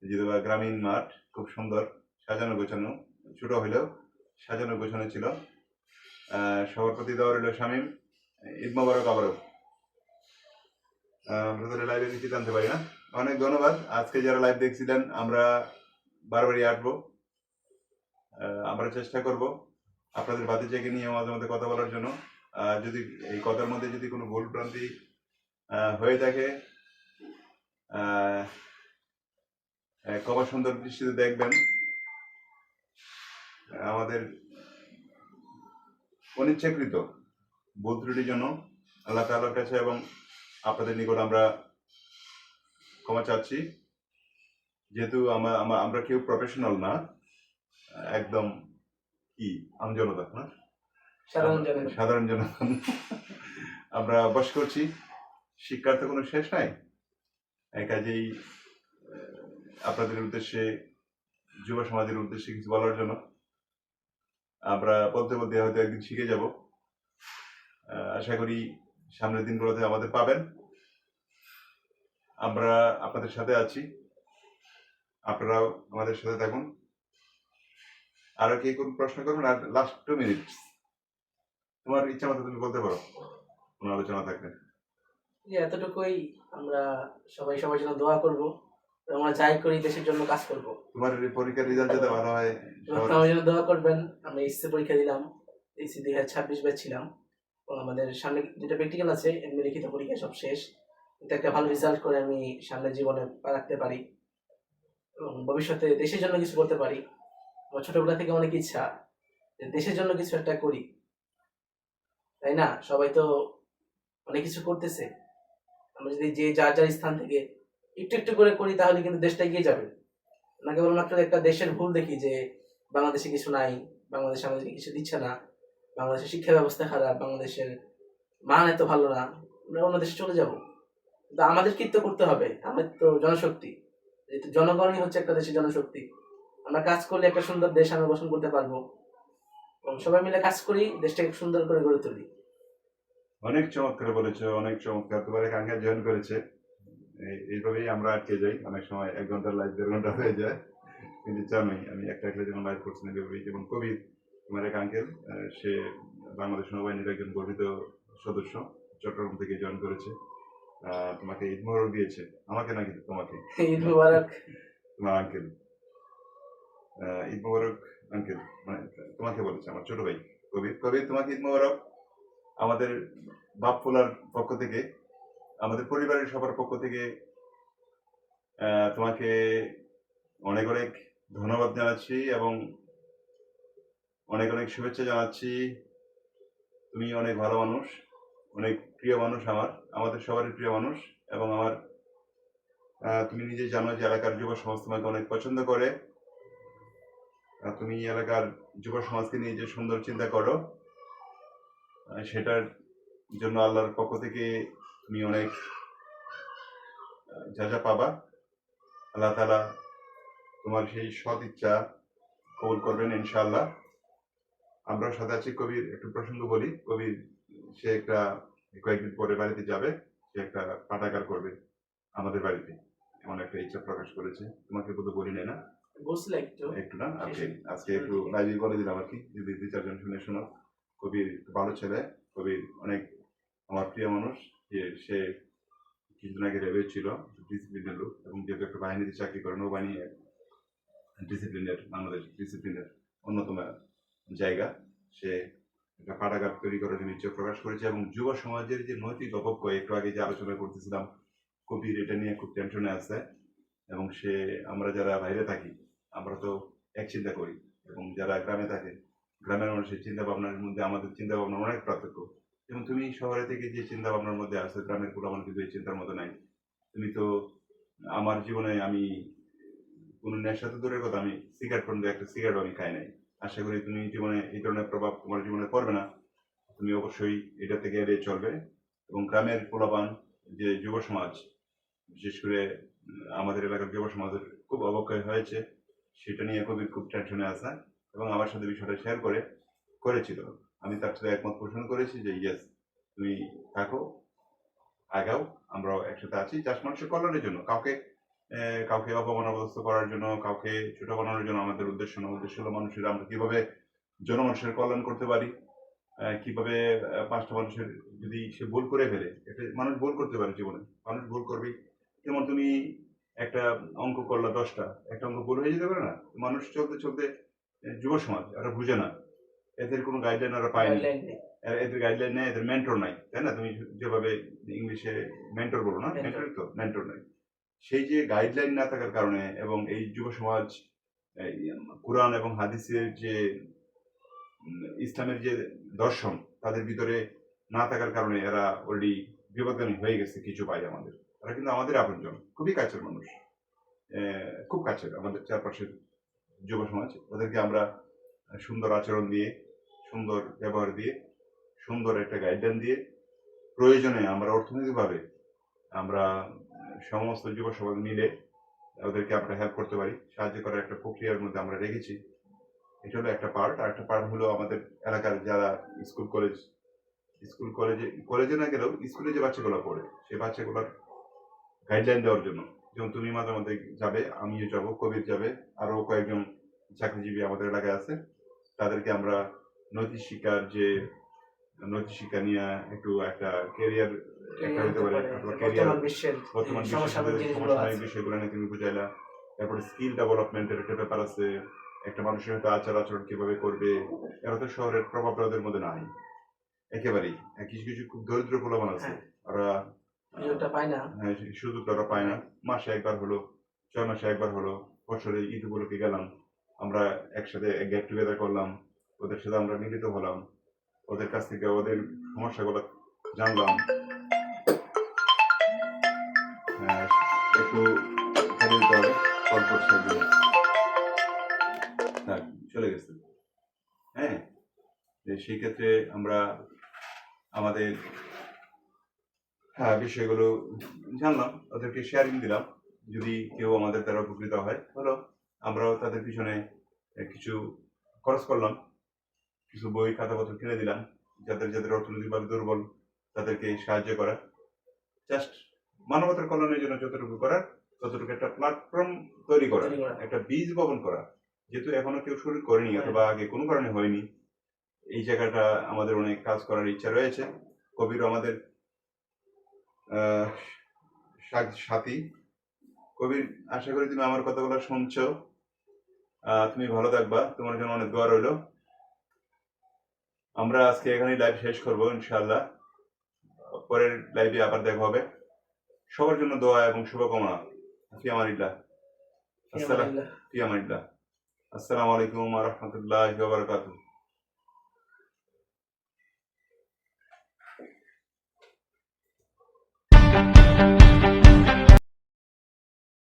যেহেতু গ্রামীণ মাঠ, খুব সুন্দর সাজানো গোছানো, ছোট হলেও সাজানো গোছানো ছিল। সবার প্রতি দেওয়া রইল শামীম, ঈদ মোবারক আবারও। আমরা তো লাইভে কিছু জানতে পারি না। অনেক ধন্যবাদ। আজকে যারা লাইভ দেখছিলেন, আমরা বারবারই আসবো। আমরা চেষ্টা করব আপনাদের বাতিজাকে নিয়ে মাঝে মধ্যে কথা বলার জন্য। যদি এই কথার মধ্যে যদি কোনো ভুল ভ্রান্তি হয়ে থাকে, ক্ষমা সুন্দর দৃষ্টিতে দেখবেন। আমাদের অনিচ্ছাকৃত ভুল ত্রুটির জন্য আল্লাহ তাআলার কাছে এবং আপনাদের নিকট আমরা ক্ষমা চাচ্ছি। যেহেতু আমরা কেউ প্রফেশনাল না, একদম কি আমজনতা না, সাধারণ জনগণ। আমরা অভ্যাস করছি, শিক্ষার তো কোনো শেষ নাই। কাজেই আপনাদের উদ্দেশ্যে, যুব সমাজের উদ্দেশ্যে কিছু বলার জন্য আমরা বলতে বলতে হয়তো একদিন শিখে যাব। আশা করি সামনের দিনগুলোতে আমাদের পাবেন। আমরা আপনাদের সাথে আছি, আপনারাও আমাদের সাথে থাকুন। আরো কি কোন প্রশ্ন করবেন? আর লাস্ট 2 মিনিট, তোমার ইচ্ছা মতো তুমি বলতে পারো কোনো আলোচনা থাকলে। এতটুকুই, আমরা সবাই সবার জন্য দোয়া করব, আমরা যাই করি দেশের জন্য কাজ করব। তোমার পরীক্ষার রেজাল্ট যাতে ভালো হয়, আমার জন্য দোয়া করবেন। আমি এসএসসি পরীক্ষা দিলাম, এসএসসি 2026 ব্যাচ ছিলাম, এবং আমাদের সামনে যেটা প্র্যাকটিক্যাল আছে, এমনি লিখিত পরীক্ষা সব শেষ। এটা একটা ভালো রেজাল্ট করে আমি সামনের জীবনে পা রাখতে পারি এবং ভবিষ্যতে দেশের জন্য কিছু করতে পারি। আমার ছোটবেলা থেকে অনেক ইচ্ছা যে দেশের জন্য কিছু একটা করি, তাই না? সবাই তো অনেক কিছু করতেছে, আমরা যদি যে যার যার স্থান থেকে একটু একটু করে করি, তাহলে কিন্তু দেশটা এগিয়ে যাবে না। কেবলমাত্র একটা দেশের ভুল দেখি যে বাংলাদেশে কিছু নাই, বাংলাদেশ আমাদেরকে কিছু দিচ্ছে না, বাংলাদেশের শিক্ষা ব্যবস্থা খারাপ, বাংলাদেশের মান এত ভালো না, আমরা অন্য দেশে চলে যাব। কিন্তু আমাদের কৃত্য করতে হবে, আমাদের তো জনশক্তি, যেহেতু জনগণই হচ্ছে একটা দেশের জনশক্তি। আমরা কাজ করলে একটা সুন্দর দেশ আমরা গঠন করতে পারবো, এবং সবাই মিলে কাজ করি, দেশটাকে সুন্দর করে গড়ে তুলি। অনেক চমৎকার বলেছো, অনেক চমৎকার। তোমার কাঙ্ক্ষা জয়েন করেছে, এইভাবেই আমরা আটকে যাই। অনেক সময় 1 ঘন্টার লাইভ 1.5 ঘন্টা হয়ে যায়, কিন্তু জানোই আমি একটা যখন লাইভ করছি না, যেমন কবির, তোমার এক আঙ্কেল, সে বাংলাদেশ নৌবাহিনীর একজন গর্বিত সদস্য, চট্টগ্রাম থেকে জয়েন করেছে। তোমাকে ঈদ মোবারক দিয়েছে, আমাকে নাকি তোমাকে? ঈদ মুবারক। তোমার আঙ্কেল ঈদ মোবারক আঙ্কেল, মানে তোমাকে বলেছে আমার ছোট ভাই কবির। কবির, তোমাকে ঈদ মোবারক। আমাদের বাপফুলার পক্ষ থেকে, আমাদের পরিবারের সবার পক্ষ থেকে তোমাকে অনেক অনেক ধন্যবাদ জানাচ্ছি এবং অনেক অনেক শুভেচ্ছা জানাচ্ছি। তুমি অনেক ভালো মানুষ, অনেক প্রিয় মানুষ, আমাদের সবারই প্রিয় মানুষ। এবং আমার তুমি নিজে জানো যে এলাকার যুব সমাজ তোমাকে অনেক পছন্দ করে। তুমি এলাকার যুব সমাজকে নিয়ে যে সুন্দর চিন্তা করো, সেটার জন্য আল্লাহর পক্ষ থেকে তুমি অনেক যা যা পাবা। আল্লাহ তাআলা তোমার সেই সৎ ইচ্ছা কবুল করবেন ইনশাআল্লাহ। আমরা সাথে আছি। কবির একটু প্রসঙ্গ বলি, কবির সে একটা কয়েকদিন পরে বাড়িতে যাবে, সে একটা পাঠাগার করবে আমাদের বাড়িতে, এমন একটা ইচ্ছা প্রকাশ করেছে। তোমাকে বোধ বলি না, বুঝলে একটু না, আজকে একটু লাইভে বলে দিলাম আর কি, যদি 2-4 জন শুনে শোনো। কবির ভালো ছেলে, কবির অনেক আমার প্রিয় মানুষ। যে সে কিছুদিন আগে রেবে ছিল, ডিসিপ্লিনের লোক, এবং যেহেতু একটা বাহিনীতে চাকরি করে, নৌবাহিনী ডিসিপ্লিনের, বাংলাদেশ ডিসিপ্লিনের অন্যতম জায়গা, সে একটা পাঠাগার তৈরি করার জন্য ইচ্ছা প্রকাশ করেছে। এবং যুব সমাজের যে নৈতিক অবজ্ঞ, একটু আগে যে আলোচনা করতেছিলাম, কবির এটা নিয়ে খুব টেনশনে আছে। এবং সে, আমরা যারা বাইরে থাকি, আমরা তো এক চিন্তা করি, এবং যারা গ্রামে থাকে, গ্রামের মানুষের চিন্তা ভাবনার মধ্যে আমাদের চিন্তা ভাবনা অনেক পার্থক্য। যেমন তুমি শহরে থেকে যে চিন্তা ভাবনার মধ্যে আসো, গ্রামের পোলাপান কিন্তু এই চিন্তার মধ্যে নাই। তুমি তো, আমার জীবনে আমি কোনো নেশা তো দূরের কথা, আমি সিগারেট পর্যন্ত একটা সিগারেট আমি খাই নাই। আশা করি তুমি জীবনে এই ধরনের প্রভাব তোমার জীবনে পড়বে না। তুমি অবশ্যই এটা থেকে এড়িয়ে চলবে। এবং গ্রামের পোলাপান যে যুব সমাজ, বিশেষ করে আমাদের এলাকার যুব সমাজের খুব অবক্ষয় হয়েছে, সেটা নিয়ে কবির খুব টেনশনে আছে এবং আমার সাথে বিষয়টা শেয়ার করেছিল। আমি তার সাথে একমত পোষণ করেছি যে ইয়েস, তুমি থাকো, আগাও, আমরাও একসাথে আছি জাস্ট মানুষের কল্যাণের জন্য। কাউকে অপমানগ্রস্ত করার জন্য, কাউকে ছোট বানানোর জন্য আমাদের উদ্দেশ্য না। উদ্দেশ্য হলো মানুষের, আমরা কিভাবে জনমানুষের কল্যাণ করতে পারি, কিভাবে পাঁচটা মানুষের, যদি সে ভুল করে ফেলে, একটা মানুষ ভুল করতে পারে জীবনে, মানুষ ভুল করবে। যেমন তুমি একটা অঙ্ক করলা 10টা, একটা অঙ্ক ভুল হয়ে যেতে পারে না? মানুষ চলতে চলতে যুব সমাজ এরা বুঝে না, এদের কোনো গাইডলাইন এরা পায়নি, গাইডলাইন নেই। এদের গাইডলাইন নেই, এদের মেন্টর নাই, তাই না? তুমি যেভাবে ইংলিশে মেন্টর বলো না, Mentor। মেন্টরই তো, মেন্টর নাই। সেই যে গাইডলাইন না থাকার কারণে এবং এই যুব সমাজ এই কোরআন এবং হাদিসের যে ইসলামের যে দর্শন তাদের ভিতরে না থাকার কারণে এরা অলরেডি বিপদগামী হয়ে গেছে কিছু ভাই আমাদের। তারা কিন্তু আমাদের আপনজন, খুবই কাছের মানুষ, খুব কাছের আমাদের চারপাশের যুব সমাজ। ওদেরকে আমরা সুন্দর আচরণ দিয়ে, সুন্দর ব্যবহার দিয়ে, সুন্দর একটা গাইডলাইন দিয়ে, প্রয়োজনে আমরা অর্থনৈতিকভাবে আমরা সমস্ত যুব সমাজ মিলে ওদেরকে আমরা হেল্প করতে পারি, সাহায্য করার একটা প্রক্রিয়ার মধ্যে আমরা রেখেছি। এটা হলো একটা পার্ট। আর একটা পার্ট হলো আমাদের এলাকার যারা কলেজে না গেলেও স্কুলে যে বাচ্চাগুলো পড়ে, সেই বাচ্চাগুলোর গাইডলাইন দেওয়ার জন্য। যেমন তুমি মাঝে মধ্যে যাবে, আমিও যাব, কবির যাবে, আরো কয়েকজন চাকরিজীবী আমাদের এলাকায় আছে। তাদেরকে আমরা নৈতিক শিক্ষা নিয়ে একটু একটা ক্যারিয়ার একটা হতে পারে, অথবা ক্যারিয়ার বর্তমান বিশ্বের সাথে সমসাময়িক বিষয়গুলো নিয়ে তুমি বুঝাইলা। তারপরে স্কিল ডেভেলপমেন্টের একটা ব্যাপার আছে, একটা মানুষের হয়তো আচার-আচরণ কিভাবে করবে। এরা তো শহরের প্রভাবটা ওদের মধ্যে নাই একেবারেই। কিছু কিছু খুব দরিদ্র পোলাপান আছে, ওরা সুযোগটা পায় না। হ্যাঁ, সেই সুযোগটা ওরা পায় না। মাসে একবার হলো, 6 মাসে একবার হলো, বছরে ঈদ উপলক্ষে গেলাম, আমরা একসাথে গেট টুগেদার করলাম, ওদের সাথে আমরা মিলিত হলাম, ওদের কাছ থেকে ওদের সমস্যাগুলো জানলাম। একটু ফেলে দিতে হবে, কল করছে একজন। হ্যাঁ, চলে গেছে। হ্যাঁ, সেই ক্ষেত্রে আমরা আমাদের বিষয়গুলো জানলাম, ওদেরকে শেয়ারিং দিলাম। যদি কেউ আমাদের দ্বারা উপকৃত হয়, হলো আমরাও তাদের পিছনে কিছু খরচ করলাম, কিছু বই খাতাপত্র কিনে দিলাম, যাদের অর্থনৈতিকভাবে দুর্বল তাদেরকে সাহায্য করা, জাস্ট মানবতার কল্যাণের জন্য যতটুকু করার ততটুকু একটা প্ল্যাটফর্ম তৈরি করা, একটা বীজ বপন করা। যেহেতু এখনো কেউ শুরু করেনি অথবা আগে কোনো কারণে হয়নি, এই জায়গাটা আমাদের অনেক কাজ করার ইচ্ছা রয়েছে। কবির আমাদের সাথী। কবির, আশা করি তুমি আমার কথাগুলো শুনছো। তুমি ভালো থাকবা, তোমার জন্য অনেক দোয়া রইল। আমরা আজকে এখানেই লাইভ শেষ করবো ইনশাআল্লাহ। পরের লাইভে আবার দেখা হবে। সবার জন্য দোয়া এবং শুভকামনা। ফি আমানিল্লাহ। আসসালামু আলাইকুম ওয়া রাহমাতুল্লাহি ওয়া বারাকাতুহু।